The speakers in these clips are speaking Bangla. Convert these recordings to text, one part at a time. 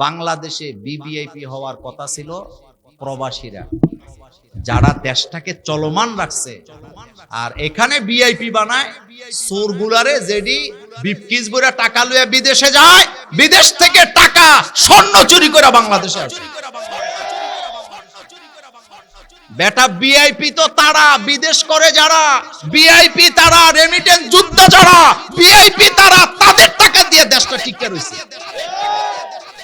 বাংলাদেশে বিভিআইপি হওয়ার কথা ছিল প্রবাসীরা, যারা দেশটাকে চলমান রাখছে। আর এখানে ভিআইপি বানায় চোরগুলারে, যেডি বিপকিস বইরা টাকা লইয়া বিদেশে যায়, বিদেশ থেকে টাকা স্বর্ণ চুরি করে বাংলাদেশে আসে। বেটা ভিআইপি তো তারা বিদেশ করে, যারা ভিআইপি তারা রেমিটেন্স যুদ্ধ, যারা ভিআইপি তারা তাদের টাকা দিয়ে দেশটা টিকে রয়েছে।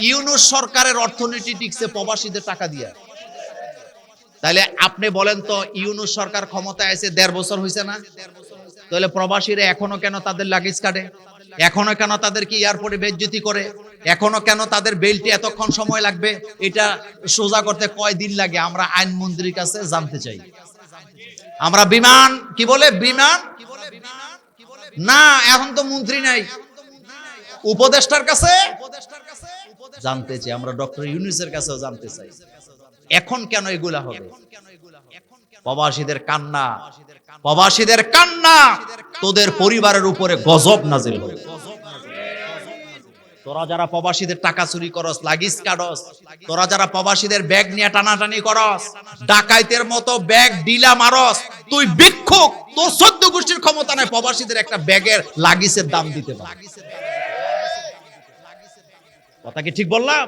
ইউনূস সরকারের অর্থনীতি টিকছে প্রবাসীদের টাকা দিয়ে। তাহলে আপনি বলেন তো, ইউনূস সরকার ক্ষমতায় আছে 1.5 বছর হয়েছে না? তাহলে প্রবাসীরা এখনো কেন তাদের লাগেজ কাটে? এখনো কেন তাদেরকে এয়ারপোর্টে বেইজ্জতি করে? এখনো কেন তাদের বেল্টে এতক্ষণ সময় লাগবে? এটা সোজা করতে কয় দিন লাগে? আমরা আইনমন্ত্রীর কাছে জানতে চাই। আমরা বিমান কি বলে, বিমান না, এখন তো মন্ত্রী নাই, উপদেষ্টার কাছে জানতে চাই। আমরা ডক্টর ইউনূসের কাছেও জানতে চাই, এখন কেন এগুলা হবে? প্রবাসীদের কান্না, প্রবাসীদের কান্না তোদের পরিবারের উপরে গজব নাজিল হবে। তোরা যারা প্রবাসীদের টাকা চুরি করস, লাগেজ কাটস, তোরা যারা প্রবাসীদের ব্যাগ নিয়ে টানাটানি করস, ডাকাইতের মতো ব্যাগ ডিলা মারস, তুই ভিক্ষুক, তোর 14 গোষ্ঠীর ক্ষমতা নাই প্রবাসীদের একটা ব্যাগের লাগেজের দাম দিতে পারে। কথা কি ঠিক বললাম?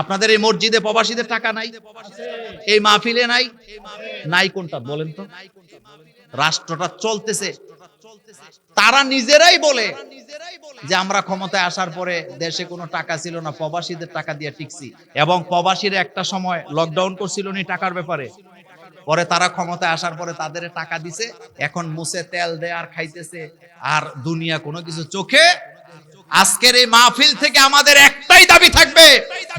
আপনাদের এই মসজিদে প্রবাসীদের টাকা নাই, এই মাহফিলে নাই, নাই কোনটা বলেন তো? রাষ্ট্রটা চলতেছে, তারা নিজেরাই বলে যে আমরা ক্ষমতায় আসার পরে দেশে কোনো টাকা ছিল না, প্রবাসীদের টাকা দিয়ে টিকছি। এবং প্রবাসীরা একটা সময় লকডাউন করছিল নি টাকার ব্যাপারে, পরে তারা ক্ষমতায় আসার পরে তাদের টাকা দিছে, এখন মুছে তেল দেয় আর খাইতেছে, আর দুনিয়া কোনো কিছু চোখে। আজকের এই মাহফিল থেকে আমাদের একটাই দাবি থাকবে,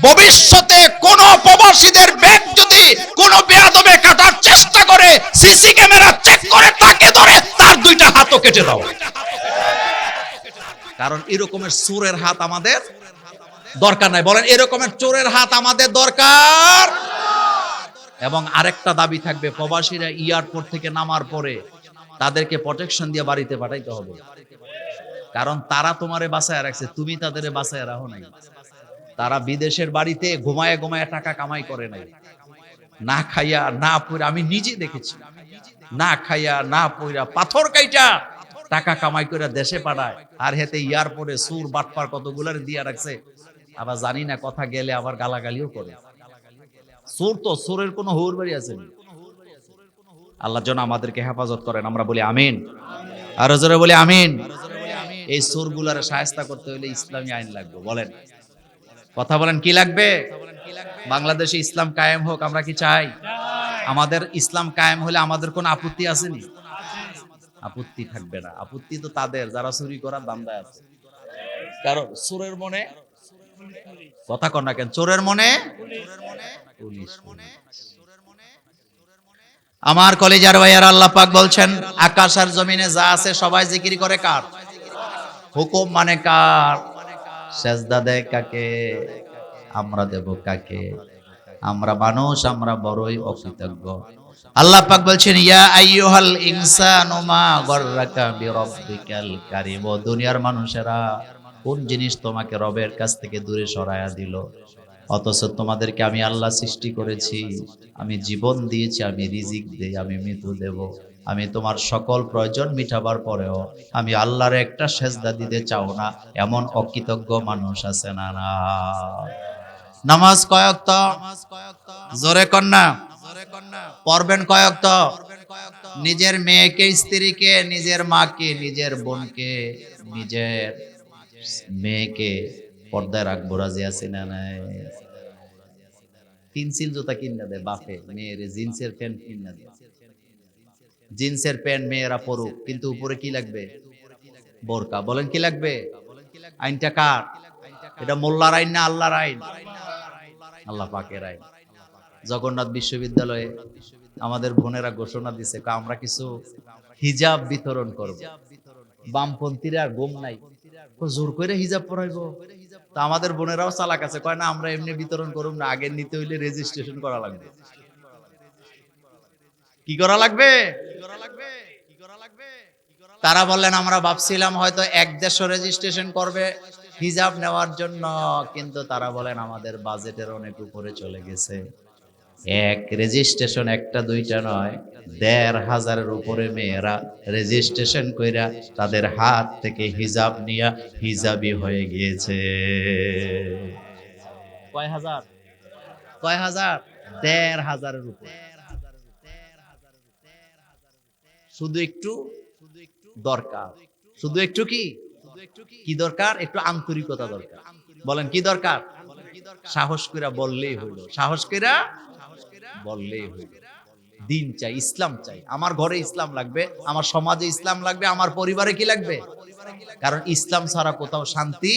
ভবিষ্যতে কোন প্রবাসীদের ব্যাগ যদি কোন বেয়াদবে কাটার চেষ্টা করে, সিসি ক্যামেরা চেক করে তাকে ধরে তার 2টা হাতও কেটে দাও। কারণ এরকমের চোরের হাত আমাদের দরকার নাই। বলেন, এরকমের চোরের হাত আমাদের দরকার। এবং আরেকটা দাবি থাকবে, প্রবাসীরা এয়ারপোর্ট থেকে নামার পরে তাদেরকে প্রোটেকশন দিয়ে বাড়িতে পাঠাইতে হবে। কারণ তারা তোমারে বাঁচায় রাখছে, তুমি তাদের বাঁচায় রাখো নাই। তারা বিদেশের বাড়িতে ঘুমায় ঘুমায় টাকা কামাই করে নাই, না খাইয়া না পইরা, আমি নিজে দেখেছি, না খাইয়া না পইরা পাথর কাইটা টাকা কামাই করে দেশে পাঠায়। আর হেতে এয়ারপোর্টে সুর বাটপার কতগুলার দিয়া রাখছে, আবার জানি না কথা গেলে আবার গালাগালিও করে। সুর তো, সুরের কোনো হুর বাড়ি আছে? আল্লাহ যেন আমাদেরকে হেফাজত করেন, আমরা বলি আমিন। আর জোরে বলি আমিন। এই চোরগুলারে শায়েস্তা করতে হলে ইসলামী আইন লাগবে। বলেন, কথা বলেন, কি লাগবে? বাংলাদেশে ইসলাম কায়েম হোক, আমরা কি চাই? আমাদের ইসলাম কায়েম হলে আমাদের কোন আপত্তি আসেনি? আপত্তি থাকবে না। আপত্তি তো তাদের যারা চুরি করার ধান্দায় আছে। কারণ চোরের মনে, কথা কন না কেন, চোরের মনে পুলিশ। আমার কলিজার ভাইয়ার, আল্লাহ পাক বলছেন, আকাশ আর জমিনে যা আছে সবাই জিকির করে কার? হুকুম মানে কার? সেজদা দেয় কাকে? আমরা দেব কাকে? আমরা মানুষ, আমরা বড়ই অকৃতজ্ঞ। আল্লাহ পাক বলছেন, ইয়া আইয়ুহাল ইনসানু মা গররাকা বিরাব্বিকাল কারীম। ও দুনিয়ার মানুষেরা, কোন জিনিস তোমাকে রবের কাছ থেকে দূরে সরায়া দিল? অথচ তোমাদেরকে আমি আল্লাহ সৃষ্টি করেছি, আমি জীবন দিয়েছি, আমি রিজিক দেই, আমি মৃত্যু দেব, আমি তোমার সকল প্রয়োজন মিটাবার পরেও আমি আল্লাহর একটা সেজদা দিতে চাও না, এমন অকৃতজ্ঞ মানুষ আছে না? না। নামাজ কয় ওয়াক্ত? জোরে কন্যা পড়বেন কয় ওয়াক্ত? নিজের মেয়েকে, স্ত্রীকে, নিজের মাকে, নিজের বোনকে, নিজের মেয়েকে পর্দায় রাখবো, রাজি আছে না নাই? পেন্সিল জুতা কিনা দেয় বাপে, মেয়ের জিন্সের প্যান্ট কিনা দেয়। জিন্সের প্যান্ট মেয়েরা পরুক, কিন্তু উপরে কি লাগবে? বোরকা। বলেন, কি লাগবে? আইনটা কার? এটা মোল্লার আইন না আল্লাহর আইন? আল্লাহ পাকের আইন। জগন্নাথ বিশ্ববিদ্যালয়ে আমাদের বোনেরা ঘোষণা দিছে, আমরা কিছু হিজাব বিতরণ করব। বামপন্থীরা ঘুম নাই, জোর করে হিজাব পরাইবো। তা আমাদের বোনেরাও চালাক আছে, কয় না আমরা এমনি বিতরণ করব না, আগে নিতে হইলে রেজিস্ট্রেশন করা লাগবে। কি করা লাগবে? তারা বললেন, আমরা ভাবছিলাম হয়তো এক দেড়শো রেজিস্ট্রেশন করবে, হিজাব নেওয়ার জন্য, কিন্তু তারা বলেন আমাদের বাজেটের অনেক উপরে চলে গেছে। এক রেজিস্ট্রেশন একটা দুইটা নয়, ১৫০০-এর উপরে মেয়েরা রেজিস্ট্রেশন কইরা তাদের হাত থেকে হিজাব নিয়া হিজাবি হয়ে গিয়েছে। কয় হাজার? কয় হাজার? ১৫০০-এর উপরে। শুধু একটু দরকার, শুধু একটু কি দরকার? একটু আন্তরিকতা দরকার। বলেন কি দরকার? সাহস কইরা বললেই হইল, সাহস কইরা বললেই হইল। দিন চাই, ইসলাম চাই। আমার ঘরে ইসলাম লাগবে, আমার সমাজে ইসলাম লাগবে, আমার পরিবারে কি লাগবে? কারণ ইসলাম ছাড়া কোথাও শান্তি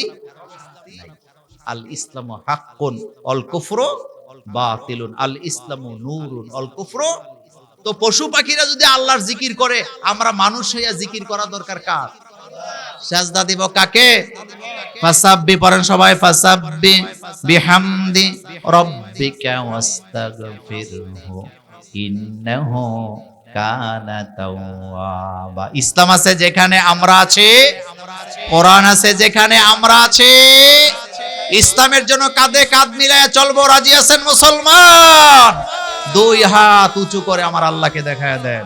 নাই। আল ইসলামু হাক্কুন অল কুফরু বাতিলুন, আল ইসলামু নূরুন অল কুফরু। তো পশু পাখিরা যদি আল্লাহর জিকির করে, আমরা মানুষ হইয়া জিকির করা দরকার কার? সাজদা দিব কাকে? ফাসাব্বি পড়েন সবাই, ফাসাব্বি বিহামদি রাব্বিকা ওয়াস্তাগফিরহু ইন্নাহু কানা তাওয়াবা। ইসলাম আছে যেখানে আমরা আছি, কোরআন আছে যেখানে আমরা আছি, ইসলামের জন্য কাঁধে কাঁধ মিলায়া চলবো। রাজি আছেন মুসলমান? দুই হাত উঁচু করে আমার আল্লাহকে দেখায় দেন।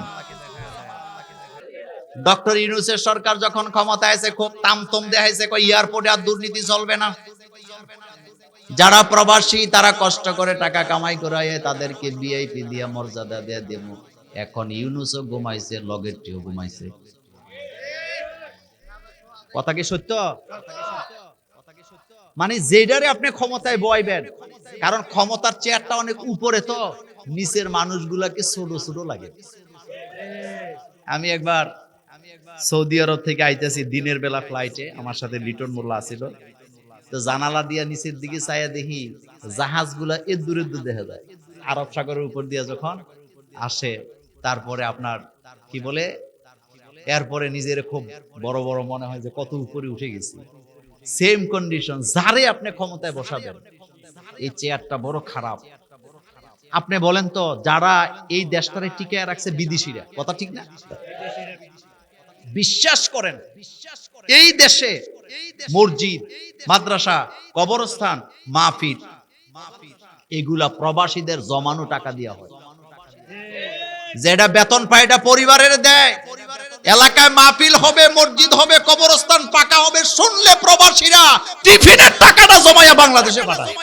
ডক্টর ইউনূসের সরকার যখন ক্ষমতায় আছে, খুব তামতম দেখাইছে, কই এয়ারপোর্টে আর দুর্নীতি চলবে না। যারা প্রবাসী তারা কষ্ট করে টাকা কামাই করে তাদেরকে ভিআইপি দিয়ে মর্যাদা দিয়ে দেব। এখন ইউনূসও ঘুমাইছে, লগেরটিও ঘুমাইছে। কথা কি সত্য? মানে যেটারে আপনি ক্ষমতায় বয়াইবেন, কারণ ক্ষমতার চেয়ারটা অনেক উপরে, তো নিচের মানুষগুলাকে ছোট ছোট লাগে। আমি একবার সৌদি আরব থেকে আইতেছি দিনের বেলা ফ্লাইটে, আমার সাথে লিটন মোল্লা আছিল। তো জানালা দিয়া নিচের দিকে চাইয়া দেখি জাহাজগুলা এদূর এদূর দেখা যায়। আরব সাগরের উপর দিয়া যখন আসে, তারপরে আপনার কি বলে, এরপরে নিজের খুব বড় বড় মনে হয় যে কত উপরে উঠে গেছি। সেম কন্ডিশন, যারে আপনি ক্ষমতায় বসাবেন এই চেয়ারটা বড় খারাপ। আপনি বলেন তো, যারা এই দেশটারে টিকায় রাখছে বিদেশিরা, কথা ঠিক না? বিশ্বাস করেন, এই দেশে মসজিদ, মাদ্রাসা, কবরস্থান, মাহফিল এগুলা প্রবাসীদের জমানো টাকা দিয়া হয়। যেটা বেতন পায় এটা পরিবারের দেয়। এলাকায় মাহফিল হবে, মসজিদ হবে, কবরস্থান পাকা হবে, শুনলে প্রবাসীরা টিফিনের টাকাটা জমায়া বাংলাদেশে পাঠায়।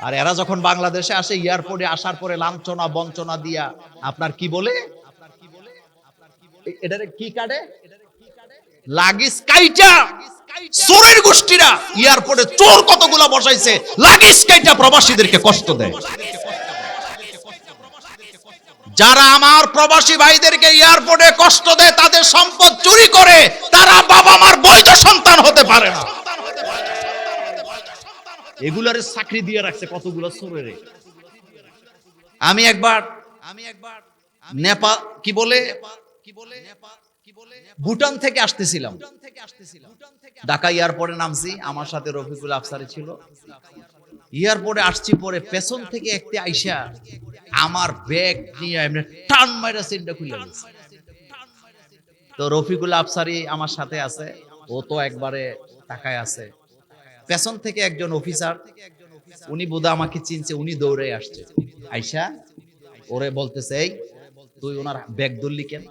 আর এরা যখন বাংলাদেশে আসে, এয়ারপোর্টে আসার পরে লাঞ্ছনা বঞ্চনা দিয়া আপনার কি বলে, এটারে কি কাটে, লাগেজ কাইটা। চোরের গোষ্ঠীরা এয়ারপোর্টে চোর কতগুলা বসাইছে, লাগেজ কাইটা প্রবাসীদেরকে কষ্ট দেয়। যারা আমার প্রবাসী ভাইদেরকে এয়ারপোর্টে কষ্ট দেয়, তাদের সম্পদ চুরি করে, তারা বাবা মার বৈধ সন্তান হতে পারে না। এগুলারে চাকরি দিয়ে রাখছে কতগুলো চোরেরে। আমি একবার নেপাল কি বলে ভুটান থেকে আসতেছিলাম, ঢাকা এয়ারপোর্টে নামছি, আমার সাথে রফিকুল আফসারি ছিল। এয়ারপোর্টে আসছি, পরে পেছন থেকে একটা আইসা আমার ব্যাগ নিয়ে এমনি টান মাইরা সিটটা খুলে গেছে। তো রফিকুল আফসারি আমার সাথে আছে, ও তো একবারে তাকায় আছে। পেছন থেকে একজন অফিসার, উনি বোধহয় আমাকে চিনছে, উনি দৌড়ে আসছে, আইসা ওরে বলতেছে, এই তুই ওনার ব্যাগ ধরলি কেন?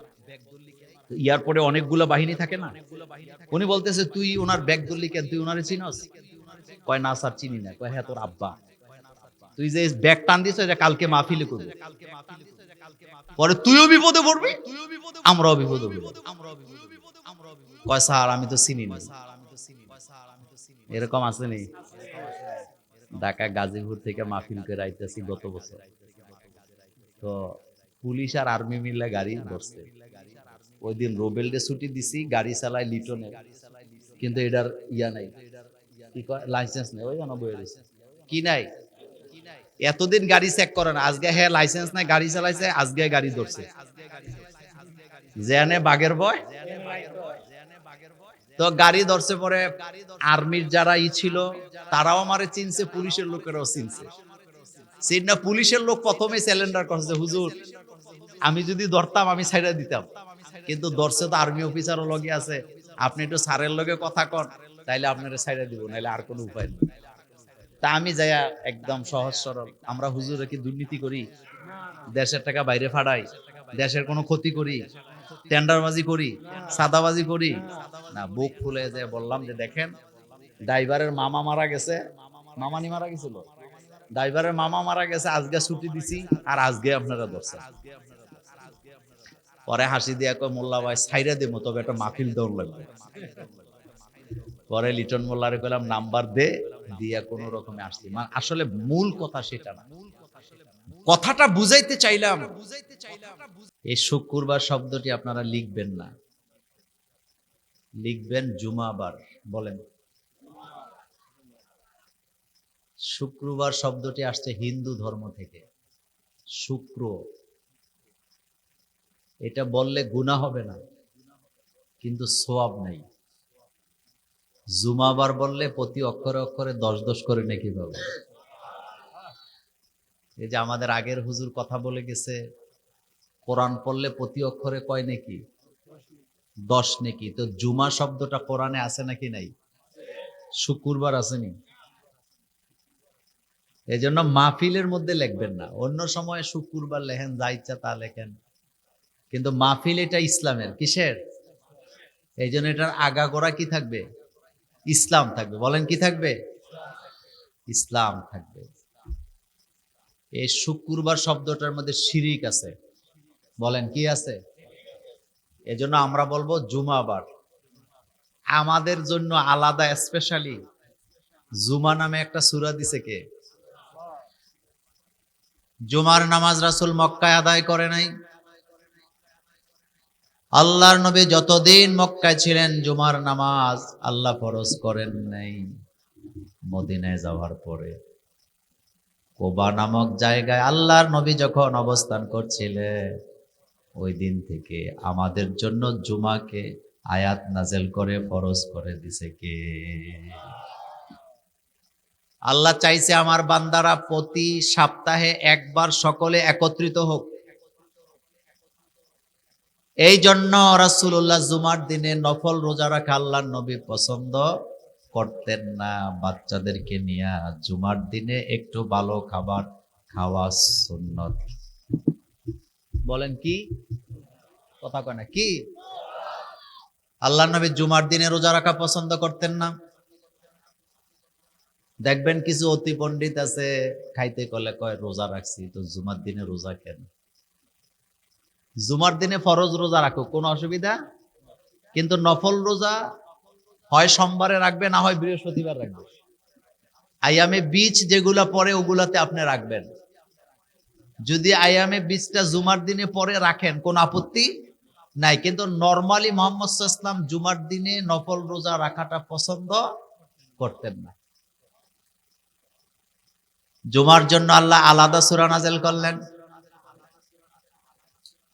এয়ারপোর্টে অনেকগুলো বাহিনী থাকে না, উনি বলতেছে তুই ওনার ব্যাগ ধরলি কেন, তুই ওনারে চিনস? কয় না স্যার চিনি না। কয় হ্যাঁ তোর আব্বা, তুই যে ব্যাগ টান দিস এটা কালকে মাহফিলে করবি, পরে তুইও বিপদে পড়বি আমরাও বিপদে পড়বো। কয় স্যার আমি তো চিনি না। এরকম আসেনি? ঢাকা গাজীপুর থেকে মাহফিল করে আইতেছি গত বছর, তো পুলিশ আর আর্মি মিলে গাড়ি ধরছে। ওই দিন রোবেলডে ছুটি দিছি, গাড়ি চালায় লিটনে, কিন্তু এটার ইয়া নাই, কি কয় লাইসেন্স নেই, ওই বয়ে রয়েছে। কি নাই? এতদিন গাড়ি চেক করে না, আজকে হ্যাঁ লাইসেন্স নাই, গাড়ি চালাইছে, আজকে গাড়ি ধরছে। জেনে বাগের বয়, তো গাড়ি ধরছে। পরে আর্মির যারা ছিল তারাও আমারে চিনছে, পুলিশের লোকেরাও চিনছে। চিন্না পুলিশের লোক প্রথমে স্যালেন্ডার করছে, হুজুর আমি যদি ধরতাম আমি ছাইড়া দিতাম, কিন্তু ধরছে তো আর্মি অফিসারও লগে আছে, আপনি একটু স্যারের লগে কথা কন, তাইলে আপনারা ছাইড়া দিব, নাইলে আর কোনো উপায় নেই। তা আমি যাইয়া একদম সহজ সরল, আমরা হুজুরে কি দুর্নীতি করি, দেশের টাকা বাইরে ফাড়াই, দেশের কোনো ক্ষতি করি, টেন্ডারবাজি করি, সাদাবাজি করি না? বুক ফুলে যে বললাম যে দেখেন, ড্রাইভারের মামা মারা গেছে, মামানি মারা গেছিল, ড্রাইভারের মামা মারা গেছে, আজকে ছুটি দিছি, আর আজকে আপনারা ধরছেন। পরে হাসি দিয়া কয়, মোল্লা ভাই ছাইরা দেবো, তবে একটা মাহফিল দৌড় লাগবে। পরে লিটন মোল্লারে কইলাম নাম্বার দে, দিয়া কোন রকমে আসছি। আসলে মূল কথা সেটা না, কথাটা বুঝাইতে চাইলাম। এই শুক্রবার শব্দটি আপনারা লিখবেন না, লিখবেন জুমাবার। বলেন, শুক্রবার শব্দটি আসছে হিন্দু ধর্ম থেকে। শুক্র, এটা বললে গুনাহ হবে না, কিন্তু সওয়াব নাই। জুমাবার বললে প্রতি অক্ষরে অক্ষরে 10 করে নেকি পাবে। এই যে আমাদের আগের হুজুর কথা বলে গেছে, কোরআন পড়লে প্রতি অক্ষরে কয় নেকি? 10 নেকি। তো জুমা শব্দটা কোরআনে আছে নাকি নাই? শুক্রবার আসেনি। এই জন্য মাহফিলের মধ্যে লিখবেন না, অন্য সময় শুক্রবার লেখেন, যা ইচ্ছা তা লেখেন, কিন্তু মাহফিল এটা ইসলামের। কিসের? এই জন্য এটার আগাগোড়া কি থাকবে? ইসলাম থাকবে। বলেন কি থাকবে? ইসলাম থাকবে। এই শুক্রবার শব্দটার মধ্যে শিরিক আছে। বলেন কি আছে? এজন্য আমরা বলবো জুমাবার। আমাদের জন্য আলাদা স্পেশালি জুমা নামে একটা সূরা দিছে কে? জুমার নামাজ রাসূল মক্কায় আদায় করে নাই। আল্লাহর নবী যতদিন মক্কায় ছিলেন জুমার নামাজ আল্লাহ ফরজ করেন নাই। মদিনায় যাওয়ার পরে কুবা নামক জায়গায় আল্লাহর নবী যখন অবস্থান করছিলেন, ওই দিন থেকে আমাদের জন্য জুমাকে আয়াত নাজেল করে ফরজ করে দিছে কে? আল্লাহ চাইছে আমার বান্দারা প্রতি সপ্তাহে একবার সকলে একত্রিত হোক। এই জন্য রাসূলুল্লাহ জুমার দিনে নফল রোজা রাখা আল্লাহর নবী পছন্দ করতেন না। বাচ্চাদেরকে নিয়ে জুমার দিনে একটু ভালো খাবার খাওয়া সুন্নত। বলেন কি? কথা কয় না কি? আল্লাহর নবী জুমার দিনে রোজা রাখা পছন্দ করতেন না। দেখবেন কিছু অতি পণ্ডিত আছে, খাইতে কলে কয় রোজা রাখছি, তো জুমার দিনে রোজা কেন? জুমার দিনে ফরজ রোজা রাখো, কোনো অসুবিধা, কিন্তু নফল রোজা হয় সোমবারে রাখবে, না হয় বৃহস্পতিবার রাখবে। আয়ামে বীজ যেগুলা পরে ওগুলাতে আপনি রাখবেন। যদি আয়ামে বীজটা জুমার দিনে পরে রাখেন কোন আপত্তি নাই, কিন্তু নরমালি মুহাম্মদ সাল্লাল্লাহু আলাইহি ওয়াসাল্লাম জুমার দিনে নফল রোজা রাখাটা পছন্দ করতেন না। জুমার জন্য আল্লাহ আলাদা সূরা নাযিল করলেন।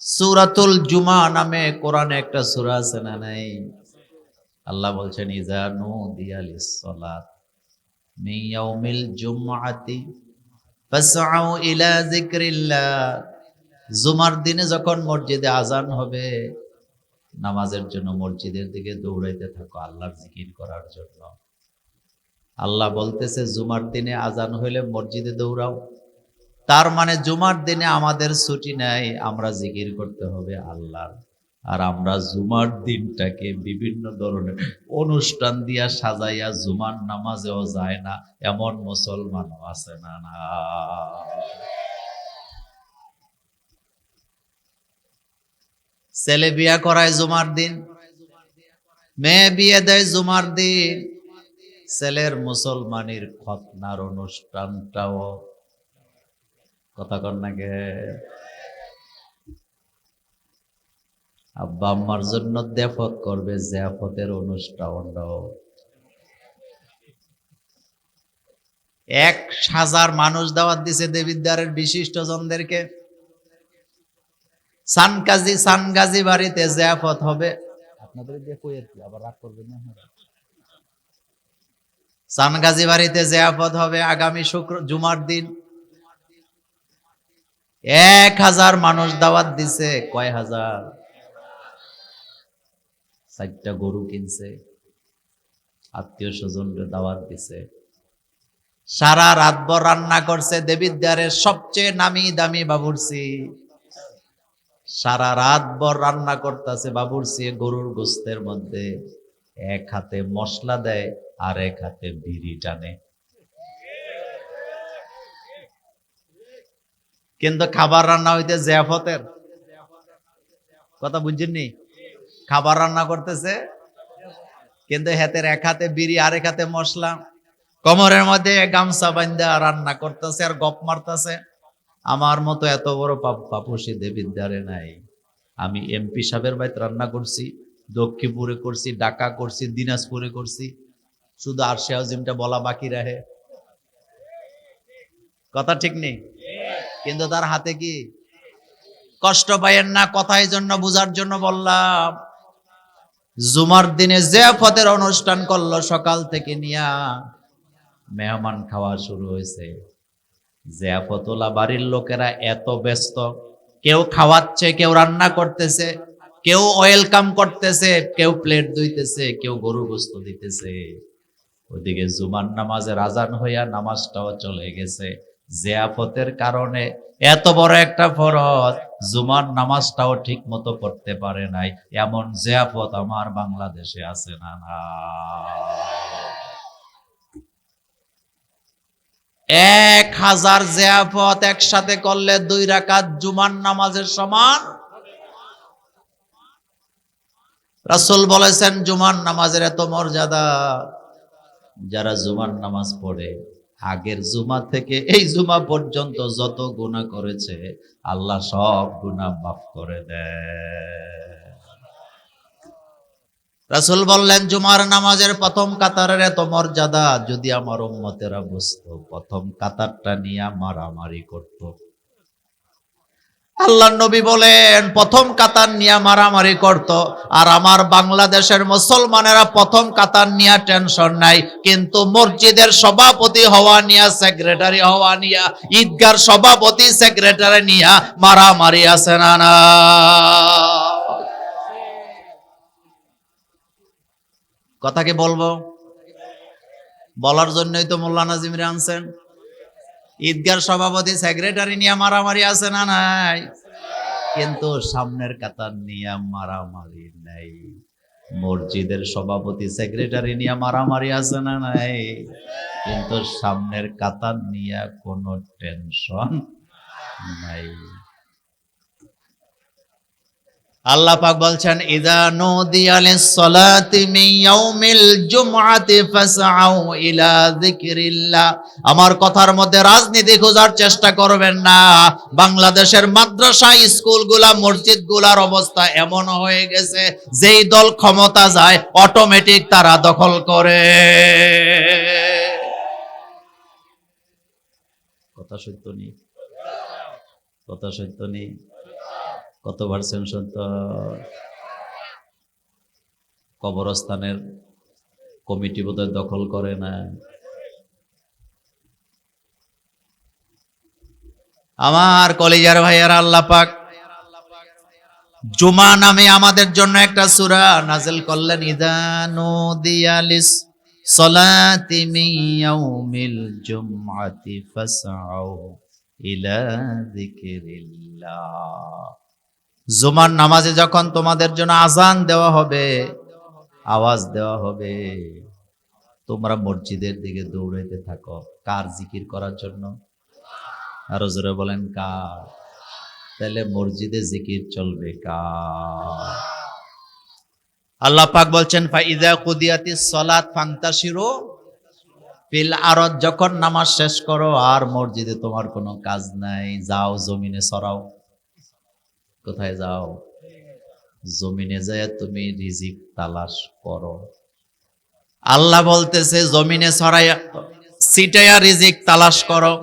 সূরাতুল জুমা নামে কোরআনে একটা সূরা আছে না নাই? আল্লাহ বলছেন ইযা নুদিয়া লিস-সালাত মিন ইয়াউমিল জুমআতি ফাসআউ ইলা যিকরিল্লাহ। জুমার দিনে যখন মসজিদে আজান হবে, নামাজের জন্য মসজিদের দিকে দৌড়াইতে থাকো আল্লাহর জিকির করার জন্য। আল্লাহ বলতেছে জুমার দিনে আজান হইলে মসজিদে দৌড়াও। তার মানে জুমার দিনে আমাদের ছুটি নাই, আমরা জিকির করতে হবে আল্লাহর। আর আমরা জুমার দিনটাকে বিভিন্ন ধরনের অনুষ্ঠান দিয়া সাজাইয়া জুমার নামাজেও যায় না, এমন মুসলমানও আছে না? না, ছেলে বিয়া করায় জুমার দিন, মেয়ে বিয়ে দেয় জুমার দিন, ছেলের মুসলমানের খতনার অনুষ্ঠানটাও, কথা কন না গে, আব্বা আম্মার জন্য দেফত করবে, জিয়াফতের অনুষ্ঠানটাও। 1000 মানুষ দাওয়াত দিছে দেবিদ্বারের বিশিষ্ট জনদেরকে। সানগাজি বাড়িতে জিয়াফত হবে। আপনাদের দিয়ে কই আর কি, আবার রাগ করবেন না? সানগাজি বাড়িতে জিয়াফত হবে আগামী জুমার দিন। 1000 মানুষ দাওয়াত দিছে। কয় হাজার? 4টা গরু কিনছে, আত্মীয় স্বজনকে দাওয়াত দিছে, সারা রাতভর রান্না করছে, দেবীর দ্বারের সবচেয়ে নামি দামি বাবুর্চি, সারা রাতভর রান্না করতেছে বাবুর্চি গরুর গোস্তের মধ্যে, এক হাতে মশলা দেয় আর এক হাতে বিড়ি টানে। কিন্তু খাবার রান্না হইতে জিয়াফতের কথা বুঝছেননি? খাবার রান্না করতেছে কিন্তু হাতের এক হাতে বিড়ি আর এক হাতে মশলা, কোমরের মধ্যে গামছা বান্ধা রান্না করতেছে আর গপ মারতেছে। আমার মতো এত বড় পাপুষি দেবীর দ্বারে নাই। আমি এমপি সাহেবের বাড়িতে রান্না করছি, দক্ষিণপুরে করছি, ঢাকা করছি, দিনাজপুরে করছি, শুধু আরশে আজিমটা বলা বাকি রাহে। কথা ঠিক নেই? কিন্তু তার হাতে কি? কষ্ট পাইয়েন না, কথাই জন্য বুঝার জন্য বললাম। জুমার দিনে জিয়াফতের অনুষ্ঠান করলো, সকাল থেকে নিয়া মেহমান খাওয়া শুরু হয়েছে। জিয়াফতওয়ালা বাড়ির লোকেরা এত ব্যস্ত, কেউ খাওয়াচ্ছে, কেউ রান্না করতেছে, কেউ ওয়েলকাম করতেছে, কেউ প্লেট ধুইতেছে, কেউ গরু গোস্ত দিতেছে। ওদিকে জুমার নামাজের আজান হইয়া নামাজটাও চলে গেছে। জিয়াফতের কারণে এত বড় একটা ফরজ জুমার নামাজটাও ঠিক মতো পড়তে পারে নাই। এমন জিয়াফত আমার বাংলাদেশে আছে না? না। 1000 জিয়াফত একসাথে করলে 2 রাকাত জুমার নামাজের সমান। রাসূল বলেছেন জুমার নামাজের এত মর্যাদা, যারা জুমার নামাজ পড়ে আগের জুমা থেকে এই জুমা পর্যন্ত যত গুনাহ করেছে আল্লাহ সব গুনাহ মাফ করে দেয়। রাসূল বললেন জুমার নামাজের প্রথম কাতারের এত মর্যাদা, যদি আমার উম্মতেরা বুঝতো, প্রথম কাতারটা নিয়ে মারামারি করত। আল্লাহর নবী বলেন প্রথম কাতার নিয়ে মারামারি করত, আর আমার বাংলাদেশের মুসলমানেরা প্রথম কাতার নিয়ে টেনশন নাই, কিন্তু মসজিদের সভাপতি হওয়া নিয়ে, সেক্রেটারি হওয়া নিয়ে, ঈদগার সভাপতি সেক্রেটারি নিয়ে মারামারি আছে না? না। কথা কি বলবো? বলার জন্যই তো মোল্লা নাজিমরে আনছেন। ঈদগার সভাপতি সেক্রেটারি নিয়ে মারামারি আছে না? নাই। কিন্তু সামনের কাতার নিয়ে মারামারি নাই। মসজিদের সভাপতি সেক্রেটারি নিয়ে মারামারি আছে না? নাই। কিন্তু সামনের কাতার নিয়ে কোনো টেনশন নাই। আল্লাহ পাক বলছেন ইযা নুদিয়া লিস-সালাতি মিন ইয়াউমিল জুমআতি ফাসআউ ইলা যিকরিল্লাহ। আমার কথার মধ্যে রাজনীতি খোঁজার চেষ্টা করবেন না। বাংলাদেশের মাদ্রাসা, স্কুলগুলা, মসজিদগুলার অবস্থা এমন হয়ে গেছে, যেই দল ক্ষমতা যায় অটোমেটিক তারা দখল করে। কথা সত্য নেই? কথা সত্য নেই? কত পার্সেন্ট সত্য? কবরস্থানের কমিটি বোধহয় দখল করে না। আমার কলিজার ভাইয়ার, আল্লাহ পাক জুমা নামে আমাদের জন্য একটা সূরা নাযিল করলেন, ইযা নুদিয়া লিস-সালাতি মিন ইয়াউমিল জুমআতি ফাসআউ ইলা যিকরিল্লাহ। জুমার নামাজে যখন তোমাদের জন্য আজান দেওয়া হবে, আওয়াজ দেওয়া হবে, তোমরা মসজিদের দিকে দৌড়াইতে থাকো। কার জিকির করার জন্য? আরো জোরে বলেন কার? তাহলে মসজিদে জিকির চলবে কার? আল্লাহ পাক বলছেন ফাইযা কুদিয়াতিস সালাত ফান্তাশিরু ফিল আরদ। যখন নামাজ শেষ করো আর মসজিদে তোমার কোনো কাজ নাই, যাও জমিনে ছড়াও। কোথায় যাও? জমিনে যায় তুমি রিজিক তালাশ করো। আল্লাহ বলতেছে জমিনে ছড়াইয়া ছিটাইয়া রিজিক তালাশ করো।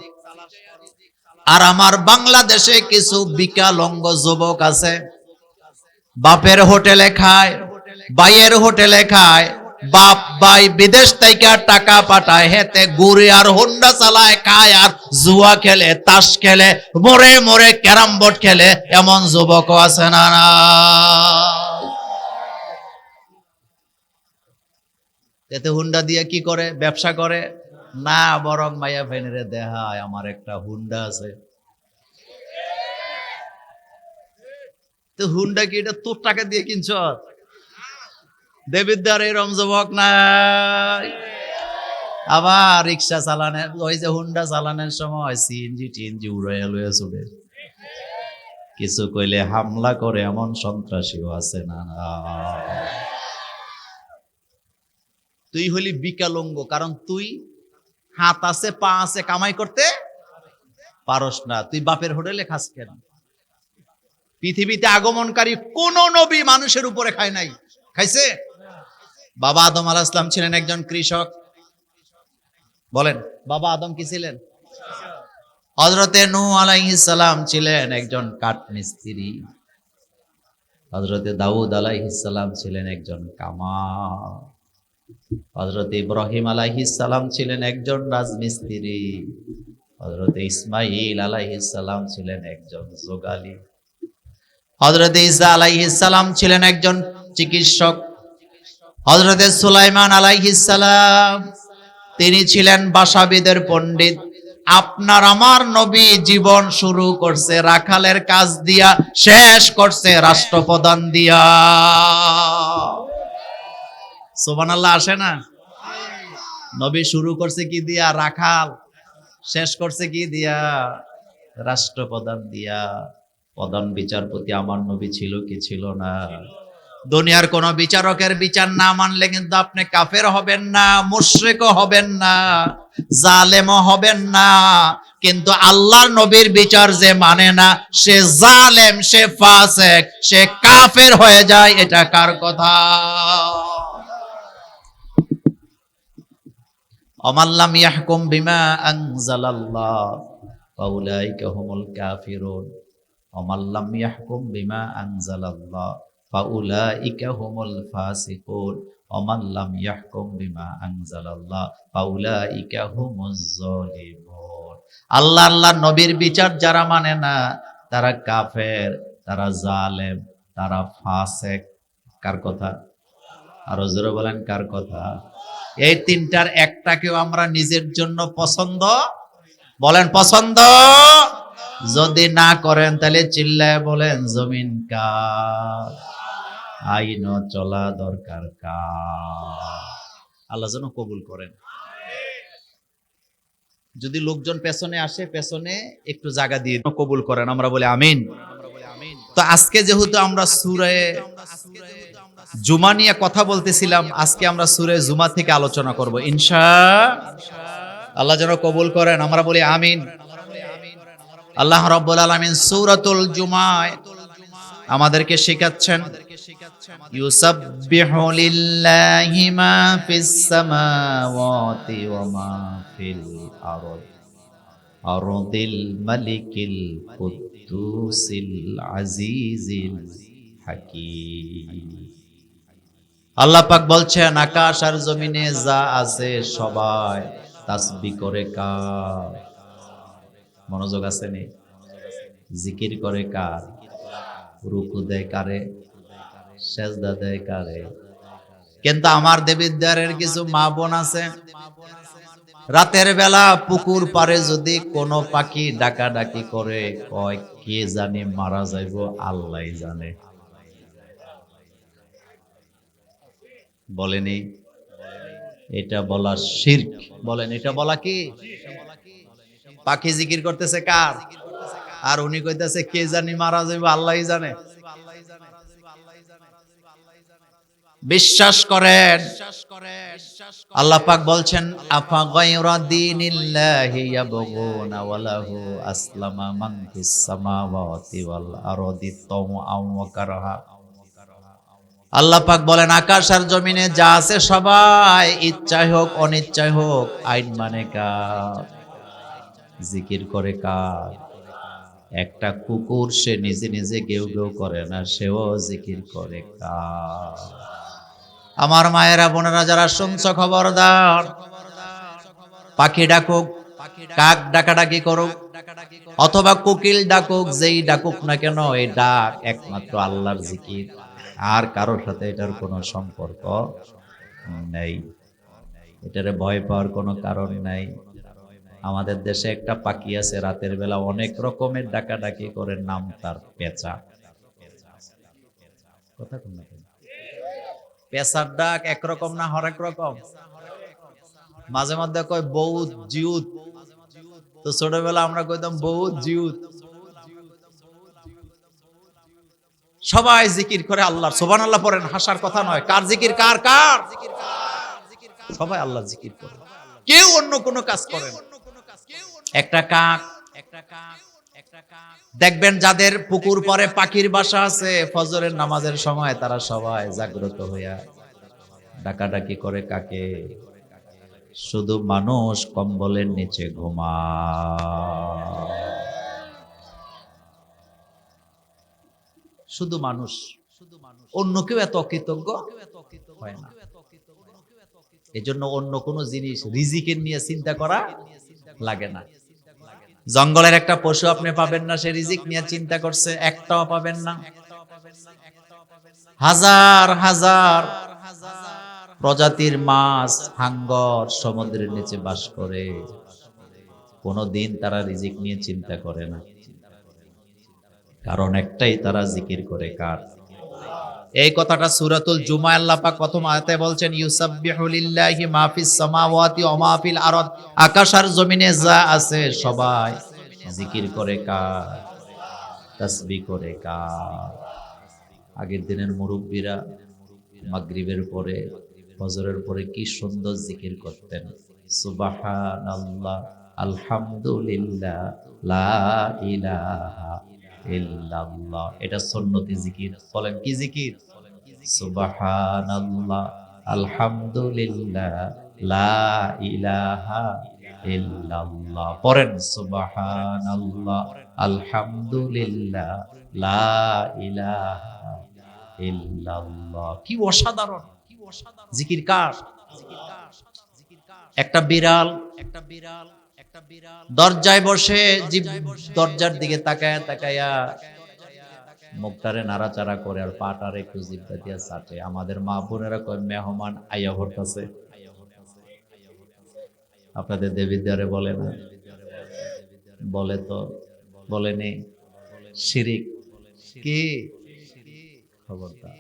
আর আমার বাংলাদেশে কিছু বিকলাঙ্গ যুবক আছে, বাপের হোটেলে খায়, ভাইয়ের হোটেলে খায়, বাপ ভাই বিদেশ থেকে টাকা পাঠায়, হেতে ঘুরে আর হোন্ডা চালায়, খায় আর জুয়া খেলে, তাস খেলে, মরে মরে ক্যারাম বোর্ড খেলে। এমন যুবক আছে না? এতে হুন্ডা দিয়ে কি করে? ব্যবসা করে না, বরং মাইয়া ফেনেরে দেখায় আমার একটা হুন্ডা আছে। তো হুন্ডা কি এটা তোর টাকা দিয়ে কিনছ? দেবিদ্দার এরম যুবক নাই। আবার রিক্সা চালানের, ওই যে হুন্ডা চালানোর সময় সিএনজি টিএনজি উড়াইয়া লইয়া চলে, কিছু কইলে হামলা করে এমন সন্ত্রাসীও আছে না? তুই হলি বিকালঙ্গ, কারণ তুই হাত আছে পা আছে, কামাই করতে পারস না। তুই বাপের হোটেলে খাস কেন? পৃথিবীতে আগমনকারী কোন নবী মানুষের উপরে খায় নাই? খাইছে? বাবা আদম আলাইহিস সালাম ছিলেন একজন কৃষক। বলেন, বাবা আদম কি ছিলেন? হযরতে নূহ আলাইহিস সালাম ছিলেন একজন কাঠমিস্ত্রি। হযরতে দাউদ আলাইহিস সালাম ছিলেন একজন কামার। হযরতে ইব্রাহিম আলাইহিস সালাম ছিলেন একজন রাজমিস্ত্রি। হযরতে ইসমাঈল আলাইহিস সালাম ছিলেন একজন যোগালী। হযরতে ঈসা আলাইহিস সালাম ছিলেন একজন চিকিৎসক। হযরতে সুলাইমান আলাইহিস সালাম তিনি ছিলেন ভাষাবিদের পণ্ডিত। আপনার আমার নবী জীবন শুরু করছে রাখালের কাজ দিয়া, শেষ করছে রাষ্ট্রপ্রধান দিয়া। সুবহানাল্লাহ আসে না? নবী শুরু করছে কি দিয়া? রাখাল। শেষ করছে কি দিয়া? রাষ্ট্রপ্রধান দিয়া। প্রধান বিচারপতি আমার নবী ছিল কি ছিল না? দুনিয়ার কোন বিচারকের বিচার না মানলে কিন্তু আপনি কাফের হবেন না, মুশরিকও হবেন না, জালেমও হবেন না। কিন্তু আল্লাহর নবীর বিচার যে মানে না, সে জালেম, সে ফাসিক, সে কাফের হয়ে যায়। এটা কার কথা? আমাল্লাম ইয়াহকুম বিমা আনজালাল্লাহ ফাউলাইকা হুমুল কাফিরুন। আমাল্লাম ইয়াহকুম বিমা আনজালাল্লাহ ফাউলাইকা হুমুল ফাসিকুন। আমাল্লাম ইয়াহকুম বিমা আনজালাল্লাহ ফাউলাইকা হুমুজ জালিমুন। আল্লাহর নবীর বিচার যারা মানে না, তারা কাফের, তারা জালেম, তারা ফাসিক। কার কথা? আরো জোরে বলেন, কার কথা? এই তিনটার একটাকেও আমরা নিজের জন্য পছন্দ, বলেন পছন্দ যদি না করেন, তাহলে চিল্লায় বলেন জমিন কার, আইন চলা দরকার কার। আল্লাহ যেন কবুল করেন। যদি লোকজন পেছনে আসে, পেছনে একটু জায়গা দিয়ে কবুল করেন, আমরা বলি আমিন। তো আজকে যেহেতু আমরা সূরা জুমা নিয়ে কথা বলতেছিলাম, আজকে আমরা সূরা জুমা থেকে আলোচনা করব ইনশাআল্লাহ। যেন কবুল করেন, আমরা বলি আমিন। আল্লাহ রাব্বুল আলামিন সূরাতুল জুমায় আমাদেরকে শেখাচ্ছেন, ইউসাব্বিহু লিল্লাহি মা ফিস সামাওয়াতি ওয়া মা ফিল আরদিল মালিকিল কুদ্দুসিল আজিজিল হাকীম। আল্লাহ পাক বলছেন, আকাশ আর জমিনে যা আছে সবাই তাসবিহ করে কার? মনোযোগ আছে নি? জিকির করে কার? রুকু দেয় কারে? সেজদা দেয় কারে? কিন্তু আমার দেবিদ্বারের কিছু মা বোন আছে, রাতের বেলা পুকুর পারে যদি কোনো পাখি ডাকাডাকি করে, কয় কে জানি মারা যাইব, আল্লাহই জানে। বলেনি এটা বলা শিরক। বলেন এটা বলা কি? পাখি জিকির করতেছে কার? আর উনি কইতেছে কে জানি মারা যাইব, আল্লাহই জানে। বিশ্বাস করেন, আল্লাহ পাক বলছেন, আফা গায়রা দীনিল্লাহি ইয়াবগুনা ওয়া লাহু আসলামা মান ফিস সামাওয়াতি ওয়াল আরদি তাওআন ওয়া কারহা। আল্লাহ পাক বলেন, আকাশ আর জমিনে যা আছে সবাই ইচ্ছায় হোক অনিচ্ছায় হোক আইন মানে কার? জিকির করে কার? একটা কুকুর সে নিজে নিজে গেউ গেউ করে না, সেও জিকির করে কার? আমার মায়েরা বোনেরা যারা শুনছো, খবরদার, পাখি ডাকুক, কাক ডাকাডাকি করুক, অথবা কোকিল ডাকুক, যেই ডাকুক না কেন, এই ডাক একমাত্র আল্লাহর জিকির, আর কারোর সাথে এটার কোনো সম্পর্ক নেই। এটারে ভয় পাওয়ার কোনো কারণ নাই। আমাদের দেশে একটা পাখি আছে, রাতের বেলা অনেক রকমের ডাকাডাকি করে, নাম তার পেঁচা। কথা কোন না? পেঁচার ডাক একরকম না হরেক রকম। মাঝে মধ্যে কয় বহুত জিউত, তো ছোটবেলা আমরা কইতাম বহুত জিউত। সবাই জিকির করে আল্লাহ, সুবহানাল্লাহ পড়েন, হাসার কথা নয়। কার জিকির? কার কার? সবাই আল্লাহ জিকির করে, কেউ অন্য কোনো কাজ করে না। একটা কাক দেখবেন, যাদের পুকুর পাড়ে পাখির বাসা আছে, ফজরের নামাজের সময় তারা সবাই জাগ্রত হইয়া ডাকাডাকি করে কাকে? শুধু মানুষ কম্বলের নিচে ঘুমায়, শুধু মানুষ, অন্য কেউ এত অকৃতজ্ঞ হয় না। এজন্য অন্য কোনো জিনিস রিজিকের নিয়ে চিন্তা করা লাগে না। জঙ্গলের একটা পশু আপনি পাবেন না সে রিজিক নিয়ে চিন্তা করছে, একটাও পাবেন না। হাজার হাজার প্রজাতির মাছ, হাঙ্গর সমুদ্রের নিচে বাস করে, কোনদিন তারা রিজিক নিয়ে চিন্তা করে না। কারণ একটাই, তারা জিকির করে কার? এই কথাটা সূরাতুল জুমা আল্লাহ পাক প্রথম আয়াতে বলছেন, ইউসাব্বিহু লিল্লাহি মা ফিস সামাওয়াতি ওয়া মা ফিল আরদ। আকাশ আর জমিনে যা আছে সবাই জিকির করে কার? তাসবিহ করে কার? আগের দিনের মুরব্বীরা মাগরিবের পরে, ফজরের পরে কি সুন্দর জিকির করতেন, সুবহানাল্লাহ, আলহামদুলিল্লাহ, লা ইলাহা ইল্লাল্লাহ। এটা সুন্নতি জিকির। বলেন কি জিকির? সুবহানাল্লাহ, আলহামদুলিল্লাহ, লা ইলাহা ইল্লাল্লাহ। পড়েন সুবহানাল্লাহ, আলহামদুলিল্লাহ, লা ইলাহা ইল্লাল্লাহ। কি অসাধারণ জিকির! কার? একটা বিড়াল দরজায় বসে, দরজার দিকে তাকায়া তাকায়া মুখটারে নাড়াচাড়া করে আর পাটারে একটু জিব্বা দিয়া চাটে। আমাদের মা বোনেরা কয় মেহমান আইয়া ভরতাছে। আপনাদের দেবীদ্বারে বলে না? বলে তো, বলেনি? শিরিক। কি খবরদার,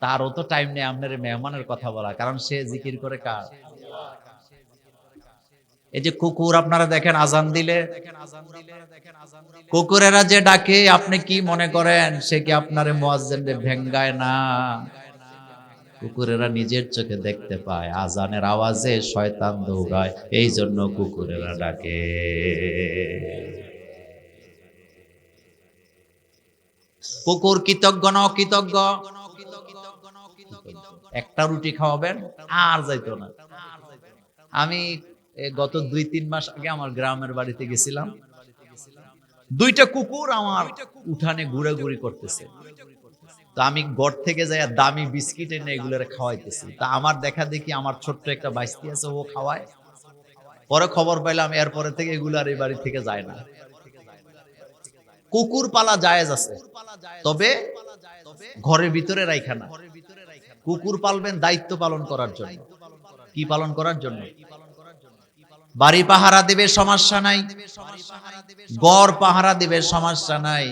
তারও তো টাইম নেই আপনার মেহমানের কথা বলা, কারণ সে জিকির করে কার? এই যে কুকুর আপনারা দেখেন আজান দিলে, কুকুরেরা যে ডাকে, আপনি কি মনে করেন সে কি আপনারে মুয়াজ্জিনরে ভেঙ্গায় না? কুকুরেরা নিজের চোখে দেখতে পায় আজানের আওয়াজে শয়তান দৌড়ায়, এই জন্য কুকুরেরা ডাকে। কুকুর কৃতজ্ঞ না অকৃতজ্ঞ? একটা রুটি খাওয়াবেন আর যাইতো না। আমি গত 2-3 মাস আগে আমার গ্রামের বাড়িতে গেছিলাম, 2টা কুকুর আমার উঠানে ঘুরাঘুরি করতেছে। তো আমি ঘর থেকে যাই দামি বিস্কিট এনে এগুলোরে খাওয়াইতেছি। তা আমার দেখা দেখি আমার ছোট্ট একটা বাইস্তি আছে, ও খাওয়ায়। পরে খবর পাইলাম এরপরে থেকে এগুলো আর এই বাড়ি থেকে যায় না। কুকুর পালা জায়েজ আছে, তবে ঘরের ভিতরে রাইখা না। কুকুর পালবেন দায়িত্ব পালন করার জন্য। কি পালন করার জন্য? বাড়ি পাহারা দিবে, সমস্যা নাই। গড় পাহারা দিবে, সমস্যা নাই।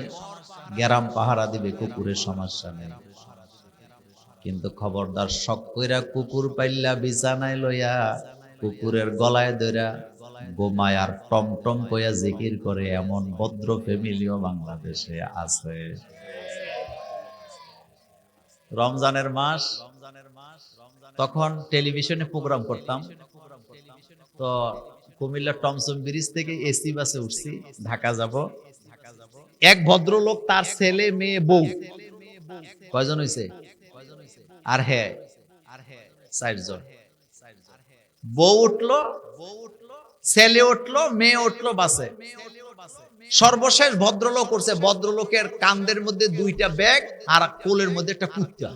গ্রাম পাহারা দিবে, কুকুরের সমস্যা নেই। কিন্তু খবরদার, শখ কইরা কুকুর পাইলা বিছানায় লইয়া কুকুরের গলায় ধইরা গোমায় আর টমটম কইয়া জিকির করে, এমন ভদ্র ফ্যামিলিও বাংলাদেশে আছে। রমজানের মাস, তখন টেলিভিশনে প্রোগ্রাম করতাম। তো কুমিল্লা টমসম ব্রিজ থেকে এসি বাসে উঠছি, ঢাকা যাব। এক ভদ্রলোক, তার ছেলে মেয়ে বউ, কয়জন হইছে? আর হ্যাঁ, 4 জন। বউ উঠলো, ছেলে উঠলো, মেয়ে উঠলো বাসে। সর্বশেষ ভদ্রলোক করছে, ভদ্রলোকের কান্দের মধ্যে 2টা ব্যাগ আর কোলের মধ্যে একটা কুত্তা।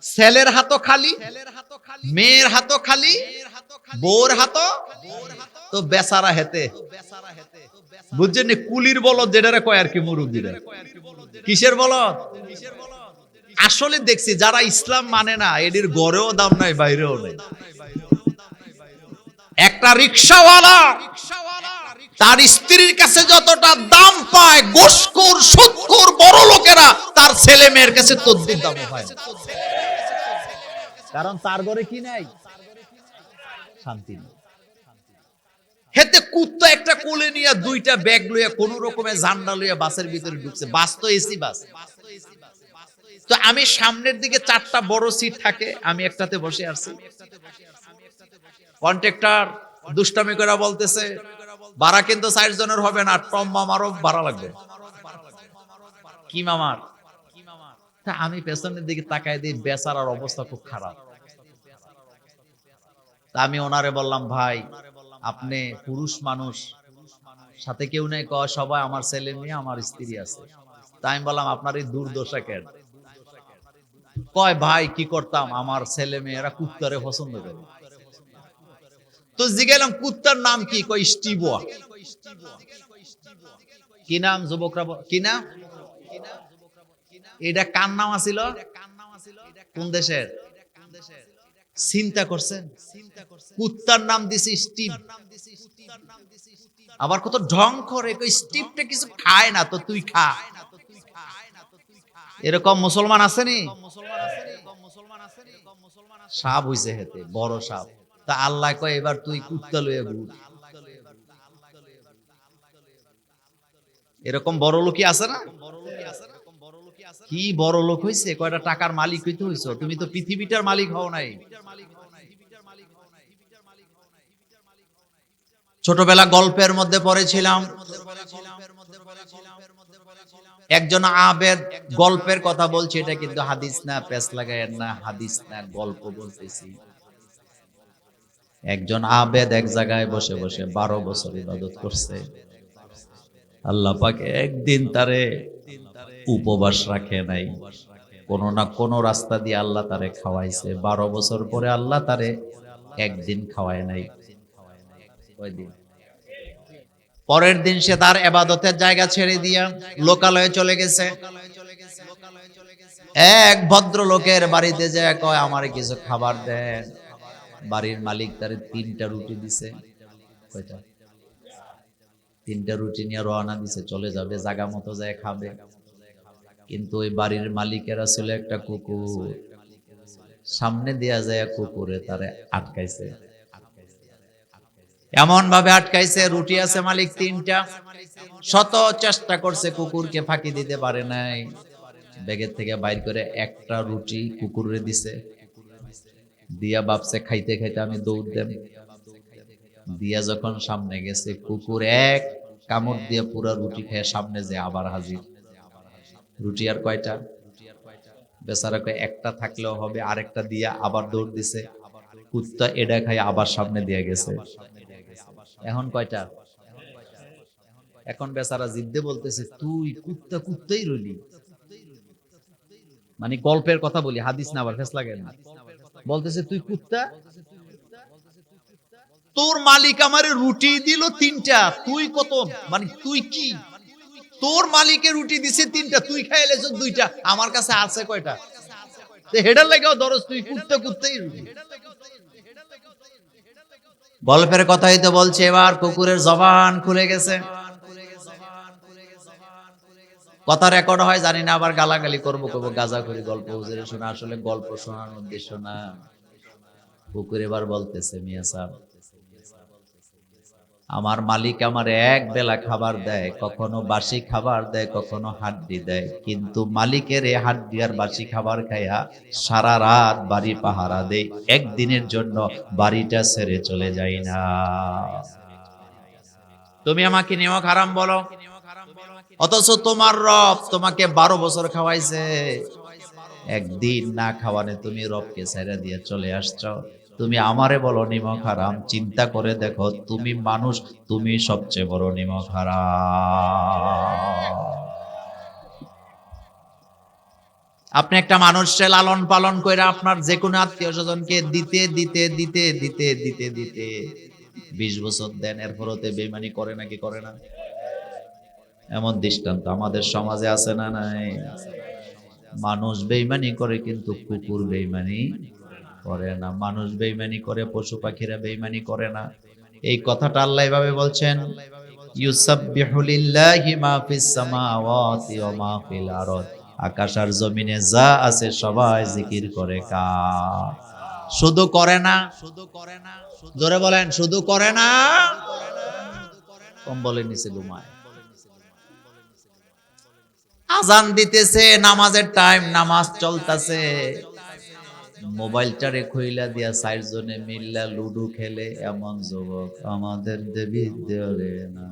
ছেলের হাতও খালি, মেয়ের হাতও খালি, বউর হাতও তো বেচারা হেতে। বুঝছেন? কুলির বলদ যেটারে কয় আর কি মুরব্বীরা। কিসের বলদ? আসলে দেখছি যারা ইসলাম মানে না এদের গড়েও দাম নাই বাইরেও নাই। একটা রিকশাওয়ালা তার স্ত্রীর কাছে যতটা দাম পায়, ঘুষখোর সুদখোর বড় লোকেরা তার ছেলে মেয়ের কাছে তদ্দুর দাম পায় না। কারণ তার ঘরে কি নাই? শান্তি নেই। হেতে কুত্তা একটা কোলে নিয়ে দুইটা ব্যাগ লইয়া কোন রকমে জান্ডা লইয়া বাসের ভিতরে ঢুকছে। বাস তো এসি বাস। তো আমি সামনের দিকে 4টা বড় সিট থাকে, আমি একটাতে বসে আছি। কন্ট্রাক্টর দুষ্টামি করে বলতেছে ভাড়া কিন্তু 4 জনের হবে না, টম মামারও ভাড়া লাগবে। কি মামার? তা আমি পেছনের দিকে তাকায় দিই, বেচারার অবস্থা খুব খারাপ। তা আমি ওনারে বললাম, ভাই আপনি পুরুষ মানুষ, সাথে কেউ নেই? কয় সবাই আমার ছেলে মেয়ে আমার স্ত্রী আছে। তা আমি বললাম আপনার এই দুর্দশা কেন? কয় ভাই কি করতাম, আমার ছেলে মেয়েরা কুত্তারে পছন্দ করে। তো জিজ্ঞাসা কুত্তার নাম কি? কয় স্টিবোয়া। কি নাম? যুবকরা কি নাম? এটা কার নাম আছিল? কোন দেশের? চিন্তা করছেন? কুত্তার নাম দিছে স্টিভ। আবার কত ঢং করে, স্টিভটা কিছু খায় না তো তুই খা। এরকম মুসলমান আছে নি? সাপ হইছে হেতে, বড় সাপ। তা আল্লাহ কয় এবার তুই কুত্তা লইয়া ঘুর। এরকম বড় লোকই আছে না? কি বড় লোক হইছে, কয়টা টাকার মালিক হইতে হইছো। তুমি তো পৃথিবীটার মালিক হও নাই। ছোটবেলা গল্পের মধ্যে পড়েছিলাম, একজন আবেদ গল্পের কথা বলছে, এটা কিন্তু হাদিস না, পেছ লাগায়েন না, হাদিস না, গল্প বলতেছি। একজন আবেদ এক জায়গায় বসে বসে 12 বছর ইবাদত করছে। আল্লাহ পাক একদিন তারে উপবাস রাখে নাই, কোন না কোন রাস্তা দিয়ে আল্লাহ তারে খাওয়াইছে। 12 বছর পরে আল্লাহ তারে একদিন খাওয়ায় নাই। কয়দিন? পরের দিন সে তার ইবাদতের জায়গা ছেড়ে দিয়া লোকালয়ে চলে গেছে। এক ভদ্রলোকের বাড়িতে যায় কয় আমারে কিছু খাবার দেন। বাড়ির মালিক তারে 3টা রুটি দিছে। কয়টা? 3টা রুটি নিয়ে রওনা দিছে, চলে যাবে, জায়গা মতো যায় খাবে। কিন্তু ওই বাড়ির মালিকের আসলে একটা কুকুর, সামনে দিয়া যায় কুকুরে তারে আটকাইছে। এমন ভাবে আটকাইছে, রুটি আছে মালিক 3টা, শত চেষ্টা করছে কুকুরকে ফাঁকি দিতে পারে নাই। ব্যাগের থেকে বাইর করে একটা রুটি কুকুরে দিছে, দিয়া ভাবছে খাইতে খাইতে আমি দৌড় দেব। দিয়া যখন সামনে গেছে, কুকুর এক কামড় দিয়ে পুরা রুটি খেয়ে সামনে যে আবার হাজির। রুটি আর কয়টা? বেচারা কয় একটা থাকলেও হবে, আরেকটা দিয়া আবার দৌড় দিছে। কুত্তা এটা খাই আবার সামনে দিয়ে গেছে। এখন কয়টা? এখন বেচারা জিদ্দে বলতেছে তুই কুত্তা কুত্তাই রইলি। মানে গল্পের কথা বলি, হাদিস না, আবার ফেস লাগে না। বলতেছে তুই কুত্তা, তোর মালিক আমারে রুটি দিল 3টা, তুই কত, মানে তুই কি? তোর মালিকের রুটি দিছে 3টা, তুই খাইলেছ 2টা, আমার কাছে আছে কয়টা? হেডার লাগাও ধরস, তুই কুত্তা কুত্তাই রুটি। গল্পের কথাই তো বলছে। এবার কুকুরের জবান খুলে গেছে, কথা রেকর্ড হয় জানি না, আবার গালাগালি করবো কবো গাজা করি গল্প হুজুরে শোনা। আসলে গল্প শোনার উদ্দেশ্য না। কুকুর এবার বলতেছে মিয়া সাহেব, আমার মালিক আমার এক বেলা খাবার দেয়, কখনো বাসি খাবার দেয়, কখনো হাড্ডি দেয়, কিন্তু মালিকের এই হাড্ডি আর বাসি খাবার খাইয়া সারা রাত বাড়ি পাহারা দেয়, একদিনের জন্য বাড়িটা ছেড়ে চলে যাই না। তুমি আমাকে নিয়ম হারাম বলো, অথচ তোমার রব তোমাকে 12 বছর খাওয়াইছে, একদিন না খাওয়ানে তুমি রবকে ছেড়ে দিয়ে চলে আসছো। তুমি আমারে বলো নিমক হারাম, চিন্তা করে দেখো তুমি মানুষ, তুমি সবচেয়ে বড় নিমক হারাম। আপনি একটা মানুষকে লালন পালন করে আপনার যে কোনো আত্মীয় স্বজনকে দিতে দিতে দিতে দিতে দিতে দিতে 20 বছর দেন, এরপরতে বেইমানি করে নাকি করে না? এমন দৃষ্টান্ত আমাদের সমাজে আছে না নাই? মানুষ বেঈমানি করে কিন্তু কুকুর বেঈমানি করে না। মানুষ বেঈমানি করে, পশু পাখিরা বেঈমানি করে না। এই কথাটা আল্লাহ এভাবে বলছেন, ইউসাব্বিহু লিল্লাহি মা ফিস সামাওয়াতি ওয়া মা ফিল আরদ। আকাশ আর জমিনে যা আছে সবাই জিকির করে কার? শুধু করে না, জোরে বলেন, শুধু করে না, কম্বলের নিচে ঘুমায়। আজান দিতেছে, নামাজের টাইম, নামাজ চলতেছে, মোবাইলটারে খুইলা দিয়া 4 জনে মিল্লা লুডু খেলে এমন যুবক আমাদের দেবী দেওরে না।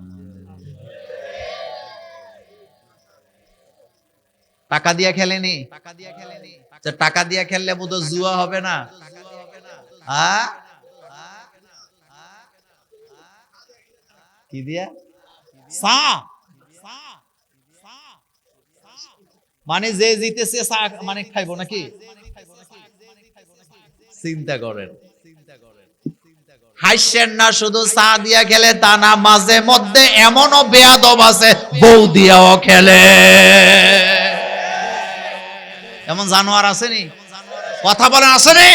টাকা দিয়া খেলেনি, টাকা দিয়া খেললে বোধ জুয়া হবে না? কি দিয়া? মানে যে জিতেছে মানে খাইবো নাকি? চিন্তা করেন, হাসছেন না, শুধু চা দিয়া খেলে তা না, মাঝে মধ্যে এমনও বেয়াদব আছে বউ দিয়াও খেলে। এমন জানোয়ার আসেনি? কথা বলেন, আসেনি?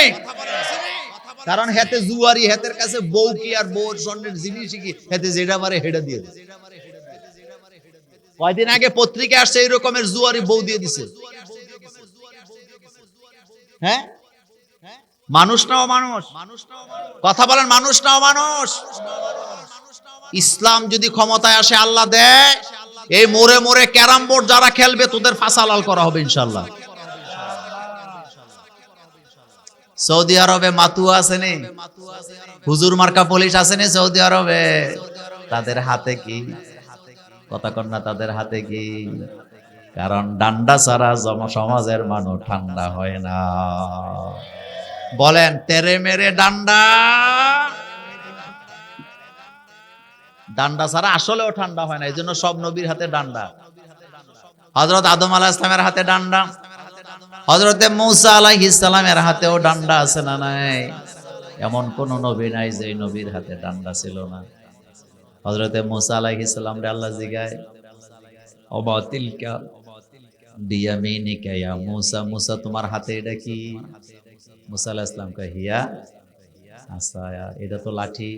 কারণ হেতে জুয়ারি, হেতের কাছে বউ কি আর বউর স্বর্ণের জিনিস কি, হেতে যেটা মারে হেটা দিয়ে দেয়। কয়দিন আগে পত্রিকা আসছে এই রকমের জুয়ারি বউ দিয়ে দিছে। হ্যাঁ, মানুষ নাও মানুষ, কথা বলেন, মানুষ নাও মানুষ। ইসলাম যদি ক্ষমতায় আসে, আল্লাহ দেয়, এই মোড়ে মোড়ে ক্যারাম বোর্ড যারা খেলবে তোদের ফাঁসালাল করা হবে ইনশাআল্লাহ। সৌদি আরবে মাতুয়া আসেনি, হুজুর মার্কা পুলিশ আসেনি সৌদি আরবে, তাদের হাতে কি? কথা কন না, তাদের হাতে কি? কারণ ডান্ডা ছাড়া সমাজের মানুষ ঠান্ডা হয় না। বলেন, তেরে মেরে ডান্ডা, ডান্ডা ছাড়া আসলেও ঠান্ডা হয় না। এই জন্য সব নবীর হাতে ডান্ডা। হযরত আদম আলাইহিস সালামের হাতে ডান্ডা, হযরতে মূসা আলাইহিস সালামের হাতেও ডান্ডা আছে না নাই? এমন কোন নবী নাই যে নবীর হাতে ডান্ডা ছিল না। হযরতে মূসা আলাইহিস সালাম রে আল্লাহ জিগায়, ওয়া তিলকা বিয়ামিনিকা ইয়া মূসা, মূসা তোমার হাতে এটা কি? মূসা আলাইহিস সালাম কয়, হিয়া আসায়া, এটা তো লাঠি।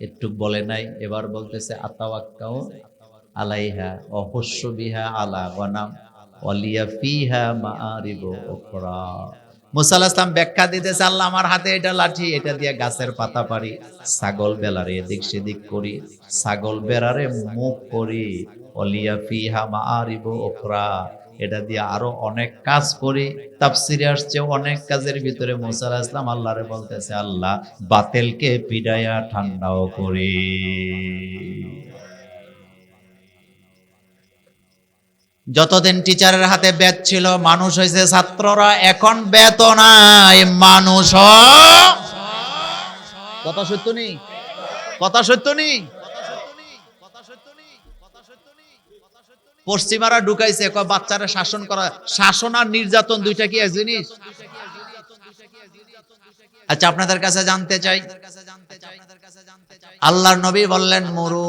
একটু বলে নাই, এবার বলতেছে আতাওয়াক্কাউ আলাইহা ওয়া হুশু বিহা আলা গনাম ওয়ালিয়া ফিহা মাআরিবু উখরা। মূসা আলাইহিস সালাম ব্যাখ্যা দিতেছে, আল্লাহ আমার হাতে এটা লাঠি, এটা দিয়ে গাছের পাতা পারি, ছাগল বেলারে এদিক সেদিক করি, ছাগল বেড়ারে মুখ করি, ওয়ালিয়া ফিহা মাআরিবু উখরা, এটা দিয়ে আরো অনেক কাজ করি। তাফসিরে আসছে অনেক কাজের ভিতরে মূসা আলাইহিস সালাম আল্লাহরে বলতেছে, আল্লাহ বাতিলকে পিডায়া ঠান্ডাও করি। যতদিন টিচারের হাতে বেত ছিল, মানুষ হয়েছে ছাত্ররা, এখন বেত নাই, মানুষ। কথা সত্য নেই, কথা সত্য নেই। পশ্চিমারা ঢুকাইছে, বাচ্চারা শাসন করা, শাসন আর নির্যাতন দুইটা কি এক জিনিস? আচ্ছা, আপনাদের কাছে জানতে চাই, আল্লাহর নবী বললেন, মুরু,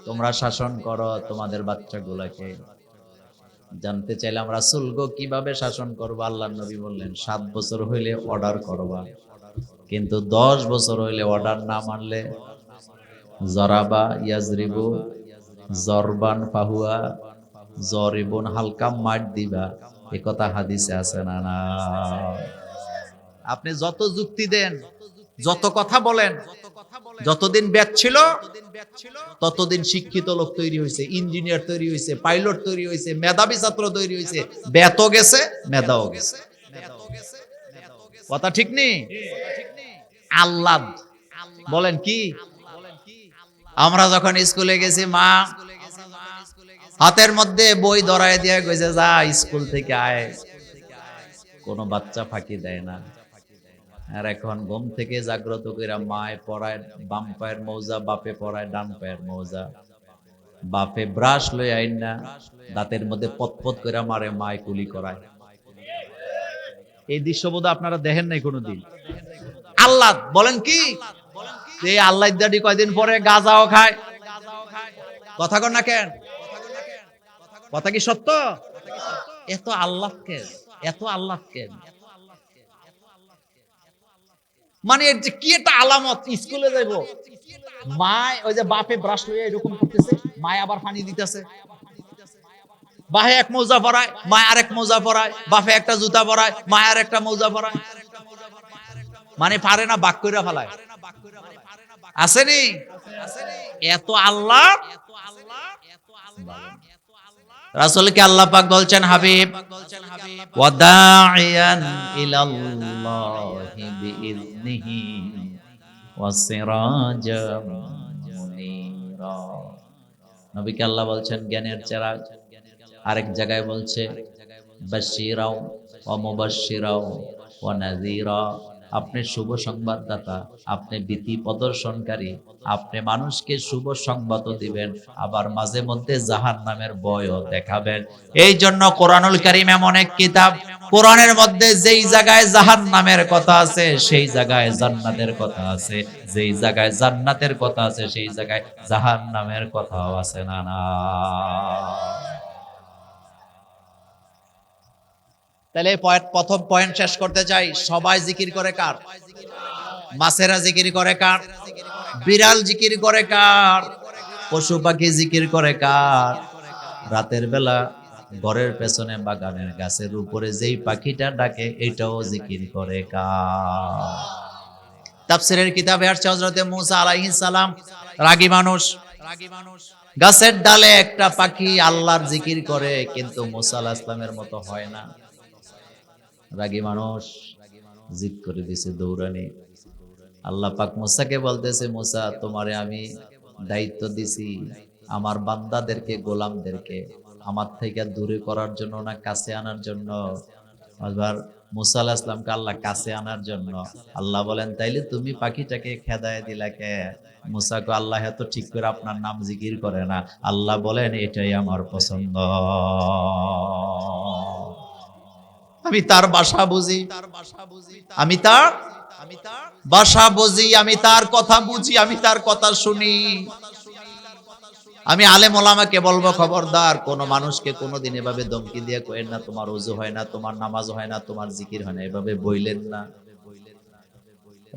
তোমরা শাসন করো তোমাদের বাচ্চাগুলাকে। জানতে চাইলাম, রাসূল গো কিভাবে শাসন করবো? আল্লাহর নবী বললেন, 7 বছর হইলে অর্ডার করবা, কিন্তু 10 বছর হইলে অর্ডার না মানলে জরাবা ইয়াজরিবু জরবান ফাহুয়া জরিবুন, হালকা মার দিবা। এ কথা হাদিসে আছে না? না। আপনি যত যুক্তি দেন, যত কথা বলেন, যতদিন ব্যাচ ছিল ততদিন শিক্ষিত লোক তৈরি হয়েছে, ইঞ্জিনিয়ার তৈরি হয়েছে, পাইলট তৈরি হয়েছে, মেধাবী ছাত্র তৈরি হয়েছে, ব্যাতও গেছে, মেধাও গেছে। কথা ঠিক নেই? আল্লাহ বলেন কি, আমরা যখন স্কুলে গেছি, মা হাতের মধ্যে বই ধরায় দিয়ে কইছে, যা স্কুল থেকে আয়। কোন বাচ্চা ফাঁকি দেয় না। আর এখন ঘুম থেকে জাগ্রত কইরা মায় পড়ায় বাম পায়ের মৌজা, বাপে পড়ায় ডান পায়ের মৌজা। বাপে ব্রাশ লই আইন না, দাঁতের মধ্যে পতপত কইরা মারে, মায় কুলি করায়। এই দৃশ্যবোধ আপনারা দেখেন নাই কোনোদিন? আল্লাহ বলেন কি, এই আল্লাহ দাড়ি কয়দিন পরে গাঁজাও খায়। কথা কন না কেন? কথা কি সত্য? এত আল্লাহ কেন, এত আল্লাহ কেন? মানে এর যে কি একটা আলামত, স্কুলে যাইব মা ওই যে বাপে ব্রাশ লইয়া এরকম করতেছে, মায় আবার পানি দিতেছে, বাহে এক মৌজা পরায়, মায় আরেক মৌজা পরায়, বাপে একটা জুতা পরায়, মায় আর একটা মৌজা পরায়, মানে পারে না বাক কইরা ফেলায়। আসেনি এত আল্লাহ। রাসূলকে আল্লাহ পাক বলছেন, হাবিব ওয়াদাইয়ান ইলাল্লাহি বিইذনিহি ওয়াসিরাজাম মুনীরা। নবীকে আল্লাহ বলছেন জ্ঞানের চেরাগ। আরেক জায়গায় বলছে বাশশিরাও ওয়া মুবাশশিরাও ওয়া নাযীরা, আপনি শুভ সংবাদদাতা, আপনি ভীতি প্রদর্শনকারী, আপনি মানুষকে শুভ সংবাদ দিবেন, আবার মাঝে মধ্যে জাহান্নামের ভয়ও দেখাবেন। এই জন্য কোরআনুল কারীম এমন এক কিতাব, কোরআনের মধ্যে যেই জায়গায় জাহান্নামের কথা আছে সেই জায়গায় জান্নাতের কথা আছে, যেই জায়গায় জান্নাতের কথা আছে সেই জায়গায় জাহান্নামের কথাও আছে। না না, তাহলে প্রথম পয়েন্ট শেষ করতে চাই, সবাই জিকির করে কার? মাছেরা জিকির করে কার? বিড়াল জিকির করে কার? পশু পাখি জিকির করে কার? রাতের বেলা ঘরের পেছনে বাগানের গাছের উপরে যেই পাখিটা ডাকে এটাও জিকির করে কার? তাফসীরের কিতাবে আসছে হযরত মূসা আলাইহিস সালাম রাগী মানুষ, গাছের ডালে একটা পাখি আল্লাহর জিকির করে, কিন্তু মূসা আলাইহিস সালামের মতো হয় না। রাগী মানুষ জিদ করে দিছে দৌড়ানি। আল্লাহ পাক মূসাকে বলতেছে, মূসা তোমারে আমি দায়িত্ব দিছি আমার বান্দাদেরকে, গোলামদেরকে আমার থেকে দূরে করার জন্য না কাছে আনার জন্য? আবার মূসা আলাইহিস সালামকে আল্লাহ কাছে আনার জন্য। আল্লাহ বলেন তাইলে তুমি পাখিটাকে খেদায় দিলা কে? মূসাকে আল্লাহ এত ঠিক করে আপনার নাম জিকির করে না। আল্লাহ বলেন এটাই আমার পছন্দ, আমি তার ভাষা বুঝি, আমি তার ভাষা বুঝি, আমি তার কথা বুঝি, আমি তার কথা শুনি। আমি আলেম ওলামাকে বলবো, খবরদার কোন মানুষকে কোনোদিন এভাবে ধমকি দিয়ে কইেন না তোমার ওযু হয় না, তোমার নামাজ হয় না, তোমার জিকির হয় না, এভাবে বইলেন না।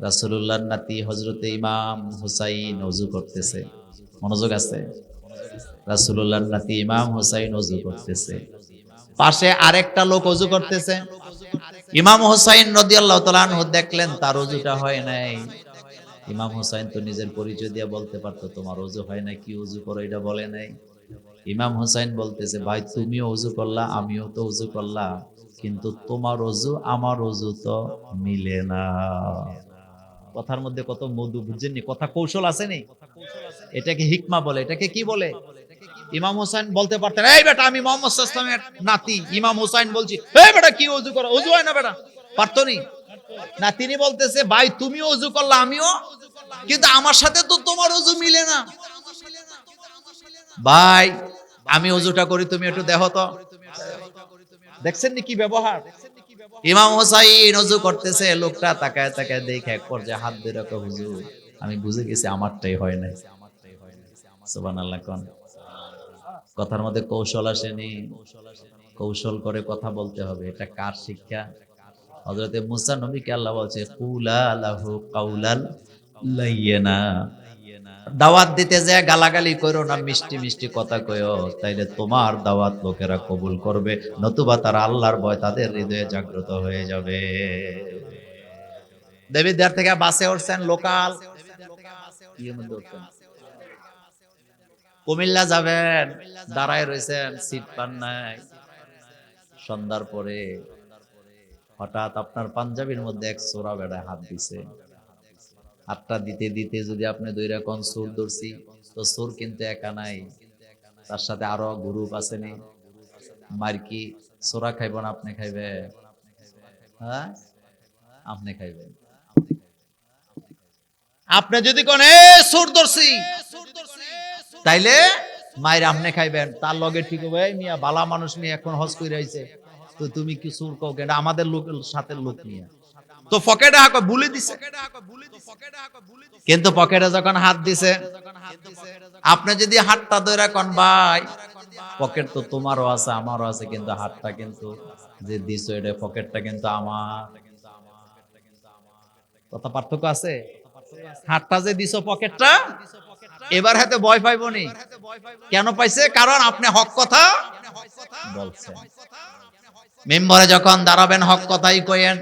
রাসূলুল্লাহর নাতি হযরতে ইমাম হুসাইন ওযু করতেছে, মনোযোগ আছে? রাসূলুল্লাহর নাতি ইমাম হুসাইন ওযু করতেছে, পাশে আরেকটা লোক ওযু করতেছে। ইমাম হুসাইন রাদিয়াল্লাহু তাআলা আনহু দেখলেন তার ওযুটা হয় নাই। ইমাম হুসাইন তো নিজের পরিচয় দিয়ে বলতে পারতো তোমার ওযু হয় না, কি ওযু করো এটা বলে নাই। ইমাম হুসাইন বলতেছে, ভাই তুমিও ওযু করলা, আমিও তো ওযু করলাম, কিন্তু তোমার ওযু আমার ওযু তো মিলে না। কথার মধ্যে কত মধু, বুঝছেননি? কথা কৌশল আছে নি? এটাকে হিকমা বলে। এটাকে কি বলে? ইমাম হুসাইন বলতে পারতেন, এই বেটা আমি মুহাম্মদ সাল্লাল্লাহু আলাইহি ওয়াসাল্লামের নাতি, ইমাম হুসাইন বলছি এই বেটা কি ওযু করো, ওযু হয় না বেটা, পারতো নি? না, তিনি বলতেছে ভাই তুমিও ওযু করলা আমিও, কিন্তু আমার সাথে তো তোমার ওযু মিলে না। ভাই আমি ওযুটা করি, তুমি একটু দেখো তো। দেখছেন নি কি ব্যবহার? ইমাম হুসাইন ওযু করতেছে, লোকটা তাকায় তাকায় দেখে এক পর্যায়ে হাত ধরে রাখো, হুজুর আমি বুঝে গেছি আমারটাই হয় নাই। সুবহানাল্লাহ কোন। কথার মধ্যে কৌশল আসেনি, কৌশল করে কথা বলতে হবে। এটা কার শিক্ষা? হযরতে মূসা নবীকে আল্লাহ বলছে কুলা লাহু কাউলাল লাইয়িনা, দাওয়াত দিতে যায় গালাগালি কইরো না, মিষ্টি মিষ্টি কথা কইও, তাইলে তোমার দাওয়াত লোকেরা কবুল করবে, নতুবা তারা আল্লাহর ভয় তাদের হৃদয়ে জাগ্রত হয়ে যাবে। দেবীদ্বার থেকে বাসে উঠছেন, লোকাল কুমিল্লা যাবেন, দাঁড়ায় রয়েছেন, সিট পান নাই। সন্ধ্যার পরে হঠাৎ আপনার পাঞ্জাবির মধ্যে এক চোরা বেড়ায় হাত দিছে। হাতটা দিতে দিতে যদি আপনি দুইরা কোন সুর ধরছি, তো সুর কিন্তু একা নাই, তার সাথে আরো গ্রুপ আসেনি। মার কি চোরা খাইব না আপনি খাইবে? হ্যাঁ আপনি খাইবেন। আপনি যদি কোন সুর ধরছি, তাইলে মায়ের আপনি খাইবেন। তার লগে ঠিক হবে, এই মিয়া বালা মানুষ নিয়ে এখন হজ কইরা আইছে, তো তুমি কি সুর কও? এটা আমাদের লোকের সাথে লোক নিয়ে তো পকেটে হাঁকো বুলি দিছে, কিন্তু পকেটে যখন হাত দিছে, আপনি যদি হাতটা ধরে কোন ভাই পকেট তো তোমারও আছে আমারও আছে, কিন্তু হাতটা কিন্তু যে দিছো এটা পকেটটা কিন্তু আমার। কথা পার্থক্য আছে। হাতটা যে দিছো পকেটটা এবার হাতে ভয় পাইবনি। কেন পাইছে? কারণ আপনি হক কথা বলছেন। মেম্বারে যখন দাঁড়াবেন হক কথাই কইেন।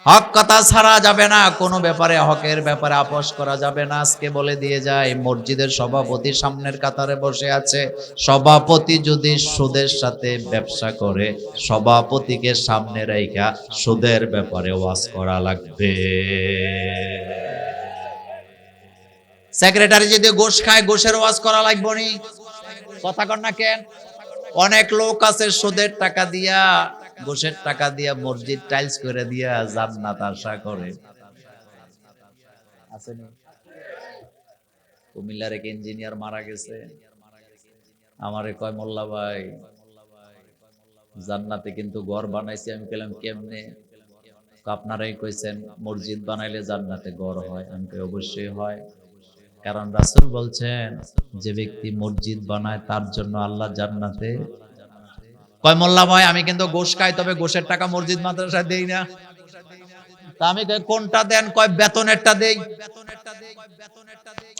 হক কথা ছাড়া যাবে না, কোনো ব্যাপারে হকের ব্যাপারে আপোষ করা যাবে না। আজকে বলে দিয়ে যায়, মসজিদের সভাপতি সামনের কাতারে বসে আছে, সভাপতি যদি সুদের সাথে ব্যবসা করে সভাপতিকে সামনে রাইখা সুদের ব্যাপারে ওয়াজ করা লাগবে। সেক্রেটারি যদি ঘুষ খায় ঘুষের ওয়াজ করা লাগবে নি। কথা কন না কেন? অনেক লোক আছে সুদের টাকা দিয়া ঘুষের টাকা দিয়া মসজিদ টাইলস করে দিয়া জান্নাত আশা করে। আসেনি? কুমিল্লার এক ইঞ্জিনিয়ার মারা গেছে, আমারে কয় মোল্লা ভাই জান্নাতে কিন্তু ঘর বানাইছি। আমি বললাম কেমনে? আপনারাই কইছেন মসজিদ বানাইলে জান্নাতে ঘর হয়। আমি কই অবশ্যই হয়, কারণ রাসূল বলছেন যে ব্যক্তি মসজিদ বানায় তার জন্য আল্লাহ জান্নাতে। কয় মোল্লা ভাই আমি কিন্তু ঘুষ খাই, তবে ঘুষের টাকা মসজিদ মাদ্রাসায় দেই না। তা আমি কই কোনটা দেন? কয় বেতনেরটা দেই,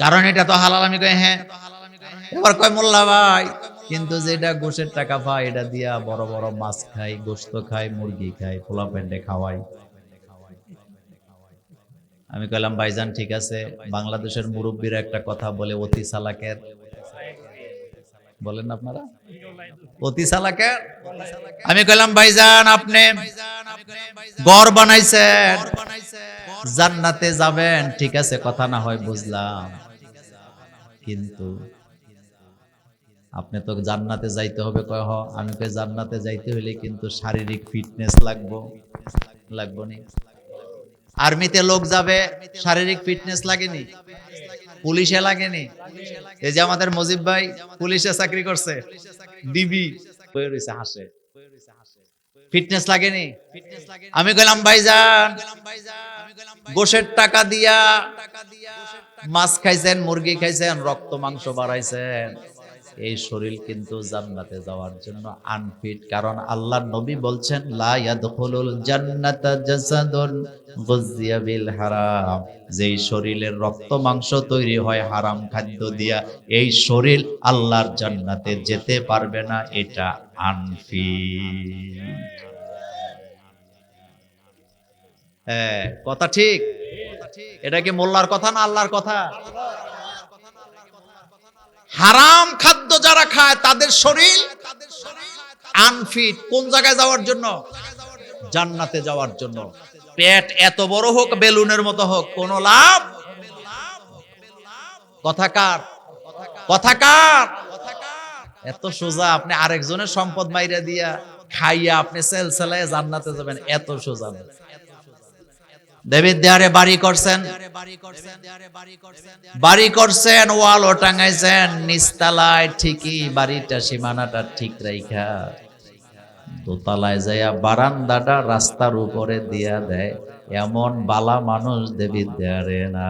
কারণ এটা তো হালাল। আমি কই হ্যাঁ। এবার কয় মোল্লা ভাই কিন্তু যেটা ঘুষের টাকা পাই এটা দিয়া বড় বড় মাছ খাই, গোশত খাই, মুরগি খাই, পোলা পেন্ডে খাওয়াই। আমি কইলাম ভাইজান ঠিক আছে, বাংলাদেশের মুরব্বীরা একটা কথা বলে অতি চালাকের, বলেন আপনারা অতি চালাকের। আমি কইলাম ভাইজান আপনি ঘর বানাইছেন জান্নাতে যাবেন, ঠিক আছে কথা না হয় বুঝলাম, কিন্তু আপনি তো জান্নাতে যাইতে হবে। কয় হ। আমি কই জান্নাতে যাইতে হইলে কিন্তু শারীরিক ফিটনেস লাগবো নি? আর্মিতে লোক যাবে শারীরিক ফিটনেস লাগেনি? পুলিশে লাগেনি? এই যে আমাদের মজিব ভাই পুলিশে চাকরি করছে, ডিবি হাসে, ফিটনেস লাগেনি? আমি কইলাম ভাইজান গোশের টাকা দিয়া মাছ খাইছেন, মুরগি খাইছেন, রক্ত মাংস বাড়াইছেন, এই শরীর কিন্তু জান্নাতে যাওয়ার জন্য আনফিট। কারণ আল্লাহর নবী বলছেন লা ইয়াদখুলুল জান্নাতা জাসাদুন গুযিয়া বিল হারাম, যেই শরীরের রক্ত মাংস তৈরি হয় হারাম খাদ্য দিয়া, এই শরীর আল্লাহর জান্নাতে যেতে পারবে না, এটা আনফিট। হ্যাঁ কথা ঠিক। এটা কি মোল্লার কথা না আল্লাহর কথা? হারাম খাদ্য যারা খায় তাদের শরীর আনফিট। কোন জায়গায় যাওয়ার জন্য? জান্নাতে যাওয়ার জন্য। পেট এত বড় হোক, বেলুনের মতো হোক, কোনো লাভ। কথাকার কথাকার এত সোজা। আপনি আরেকজনের সম্পদ মাইরা দিয়া খাইয়া আপনি সেলসেলায় জান্নাতে যাবেন, এত সোজা না। দেবীর দেয়ারে বাড়ি করছেন, ওয়ালও টাঙাইছেন, নিচতলায় ঠিকই বাড়িটা সীমানাটা ঠিক রাইখা দোতলায় যাইয়া বারান্দাটা রাস্তার উপরে দিয়া দেয়, এমন বালা মানুষ দেবীর দেয়ারে না।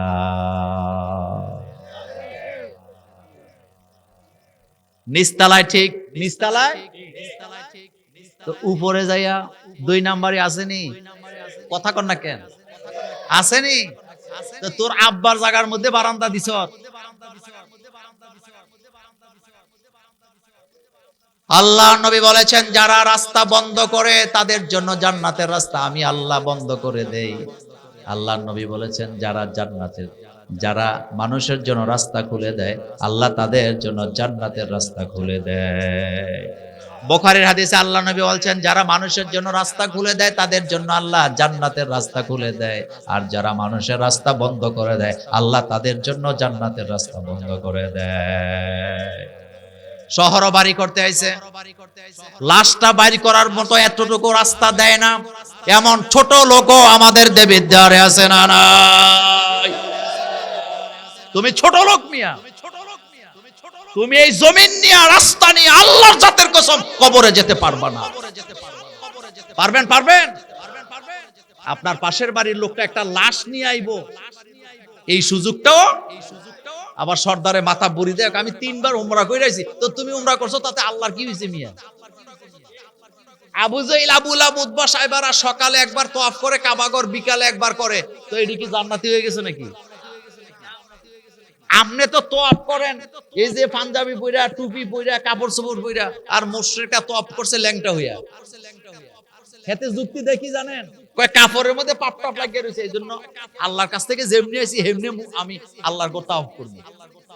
নিচতলায় ঠিক, নিচতলায় তো উপরে যাইয়া 2 নাম্বারে আসেনি? কথা কন না কেন? আসেনি? তো তোর আব্বার জায়গার মধ্যে বারান্দা দিছ। আল্লাহ নবী বলেছেন যারা রাস্তা বন্ধ করে তাদের জন্য জান্নাতের রাস্তা আমি আল্লাহ বন্ধ করে দেই। আল্লাহ নবী বলেছেন যারা মানুষের জন্য রাস্তা খুলে দেয় আল্লাহ তাদের জন্য জান্নাতের রাস্তা খুলে দেয়। বুখারীর হাদিসে আল্লাহ নবী বলছেন যারা মানুষের জন্য রাস্তা খুলে দেয় তাদের জন্য আল্লাহ জান্নাতের রাস্তা খুলে দেয়, আর যারা মানুষের রাস্তা বন্ধ করে দেয় আল্লাহ তাদের জন্য জান্নাতের রাস্তা বন্ধ করে দেয়। শহর বাড়ি করতে আইছে, লাশটা বাড়ি করার মতো এতটুকু রাস্তা দেয় না, এমন ছোট লোকও আমাদের দেবীর দেয়ারে আছে না নাই? তুমি ছোট লোক মিয়া, তুমি এই জমিন নিয়ে রাস্তা নিয়ে আল্লাহর জাতের কসম কবরে যেতে পারবা না। পারবেন? আপনার পাশের বাড়ির লোকটা একটা লাশ নিয়ে আইবো, এই সুযোগটাও আবার সর্দারে মাথা বুড়ি দেখ, আমি 3বার উমরা কইরাইছি, তো তুমি উমরা করছো, তাতে আল্লাহর কি হইছে মিয়া? আবু জাইল, আবু লাহাব, উতবা সাহেবারা সকালে একবার তওয়াফ করে কাবাগর, বিকালে একবার করে, তো এটি কি জান্নাতি হয়ে গেছে নাকি? আপনি তো তওয়াফ করেন এই যে পাঞ্জাবি পইরা, টুপি পইরা, কাপড় চোপড় পইরা, আর মুশরিকটা তওয়াফ করছে ল্যাংটা হইয়া। হেতে যুক্তি দেখি জানেন, কয় কাপড়ের মধ্যে পাপ টাপ লাগিয়ে রয়েছে, এই জন্য আল্লাহর কাছ থেকে যেমনি আইছি হেমনি আমি আল্লাহর কথা তওয়াফ করব।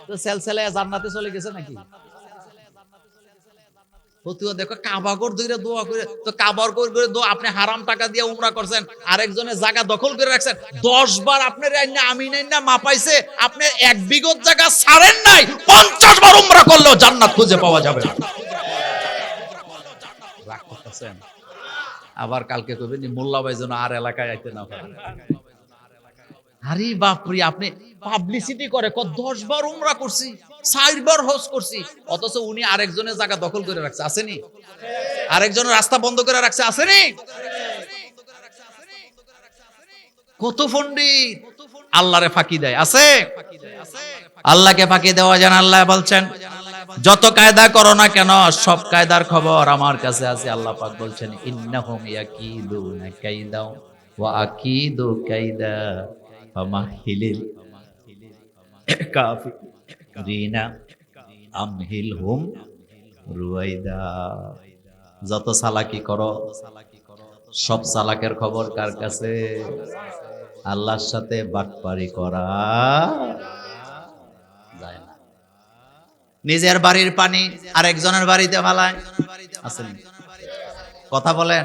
তো সেলসেলায় জান্নাতে চলে গেছে নাকি? ফতুয়া দেখো কাবাগর ধরে দোয়া করে, তো কাবাগর করে দোয়া, আপনি হারাম টাকা দিয়ে উমরা করছেন, আরেকজনের জায়গা দখল করে রাখছেন, 10 বার আপনার আমি নাই না মাপাইছে, আপনি 1 বিঘত জায়গা ছাড়েন নাই, 50 বার উমরা করলেও জান্নাত খুঁজে পাওয়া যাবে না। রাগ করতেছেন? আবার কালকে কইবেন মোল্লা ভাই যেন আর এলাকায় আইতে না পারে। আরে বাপরে, আপনি পাবলিসিটি করে 10 বার উমরা করছি, 4 বার হজ করছি, অথচ উনি আরেকজনের জায়গা দখল করে রাখছে, আসেনি? আরেকজনের রাস্তা বন্ধ করে রাখছে, আসেনি? কত পণ্ডিত আল্লাহরে ফাঁকি দেয়, আছে? আল্লাহকে ফাঁকি দেওয়া জান। আল্লাহ বলছেন যত কায়দা করো না কেন, সব কায়দার খবর আমার কাছে আছে। আল্লাহ পাক বলছেন ইন্নাহুম ইয়াকিদুনা কাইদা ওয়া আকিদু কাইদা ফামাহিলিল কাফিরিনা আমহিলহুম রুয়াইদা। যত চালাকি করো, সব চালাকের খবর কার কাছে? আল্লাহর সাথে বাটপারি করা যায় না। নিজের বাড়ির পানি আরেকজনের বাড়িতে ফালায়, আছেন? কথা বলেন।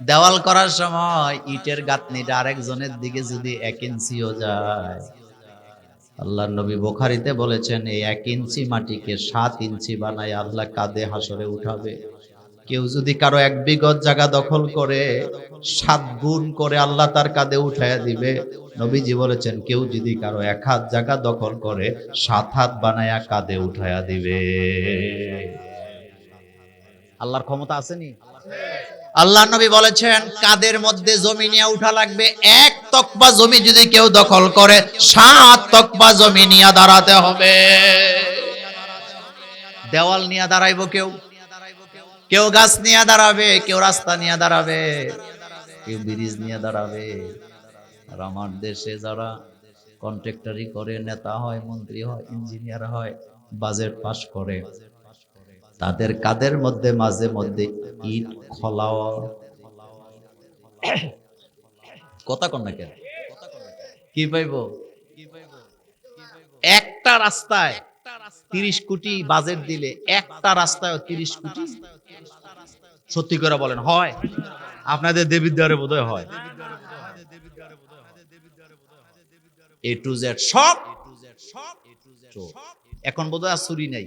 দেওয়াল করার সময় ইটের গাঁথনিটা আরেকজনের দিকে যদি 1 ইঞ্চিও যায়, আল্লাহর নবী বুখারীতে বলেছেন এই 1 ইঞ্চি মাটিকে 7 ইঞ্চি বানায় আল্লাহ কাঁধে হাসরে উঠাবে। কেউ যদি কারো 1 বিঘত জায়গা দখল করে 7 গুণ করে আল্লাহ তার কাঁধে উঠাইয়া দিবে। নবীজি বলেছেন কেউ যদি কারো 1 হাত জায়গা দখল করে 7 হাত বানায়া কাঁধে উঠাইয়া দিবে। আল্লাহর ক্ষমতা আসেনি? আল্লাহ নবী বলেছেন কাদের মধ্যে জমি নিয়ে উঠা লাগবে, 1 তকবা জমি যদি কেউ দখল করে 7 তকবা জমি নিয়ে দাঁড়াতে হবে। দেওয়াল নিয়ে দাঁড়াইবো, কেউ গাছ নিয়ে দাঁড়াবে, কেউ রাস্তা নিয়ে দাঁড়াবে, কেউ ব্রিজ নিয়ে দাঁড়াবে। আর আমার দেশে যারা কন্ট্রাক্টরি করে, নেতা হয়, মন্ত্রী হয়, ইঞ্জিনিয়ার হয়, বাজেট পাস করে, তাদের কাদের মধ্যে মাঝে মধ্যে ইট খোলাও। কথা কন না কেন? কি পাইব? একটা রাস্তায় 30 কোটি বাজেট দিলে, একটা রাস্তায় 30 কোটি। সত্যি করে বলেন হয়? আপনাদের দেবিদ্বারে বোধহয় হয়। A to Z সব। এখন বোধহয় আর চুরি নাই।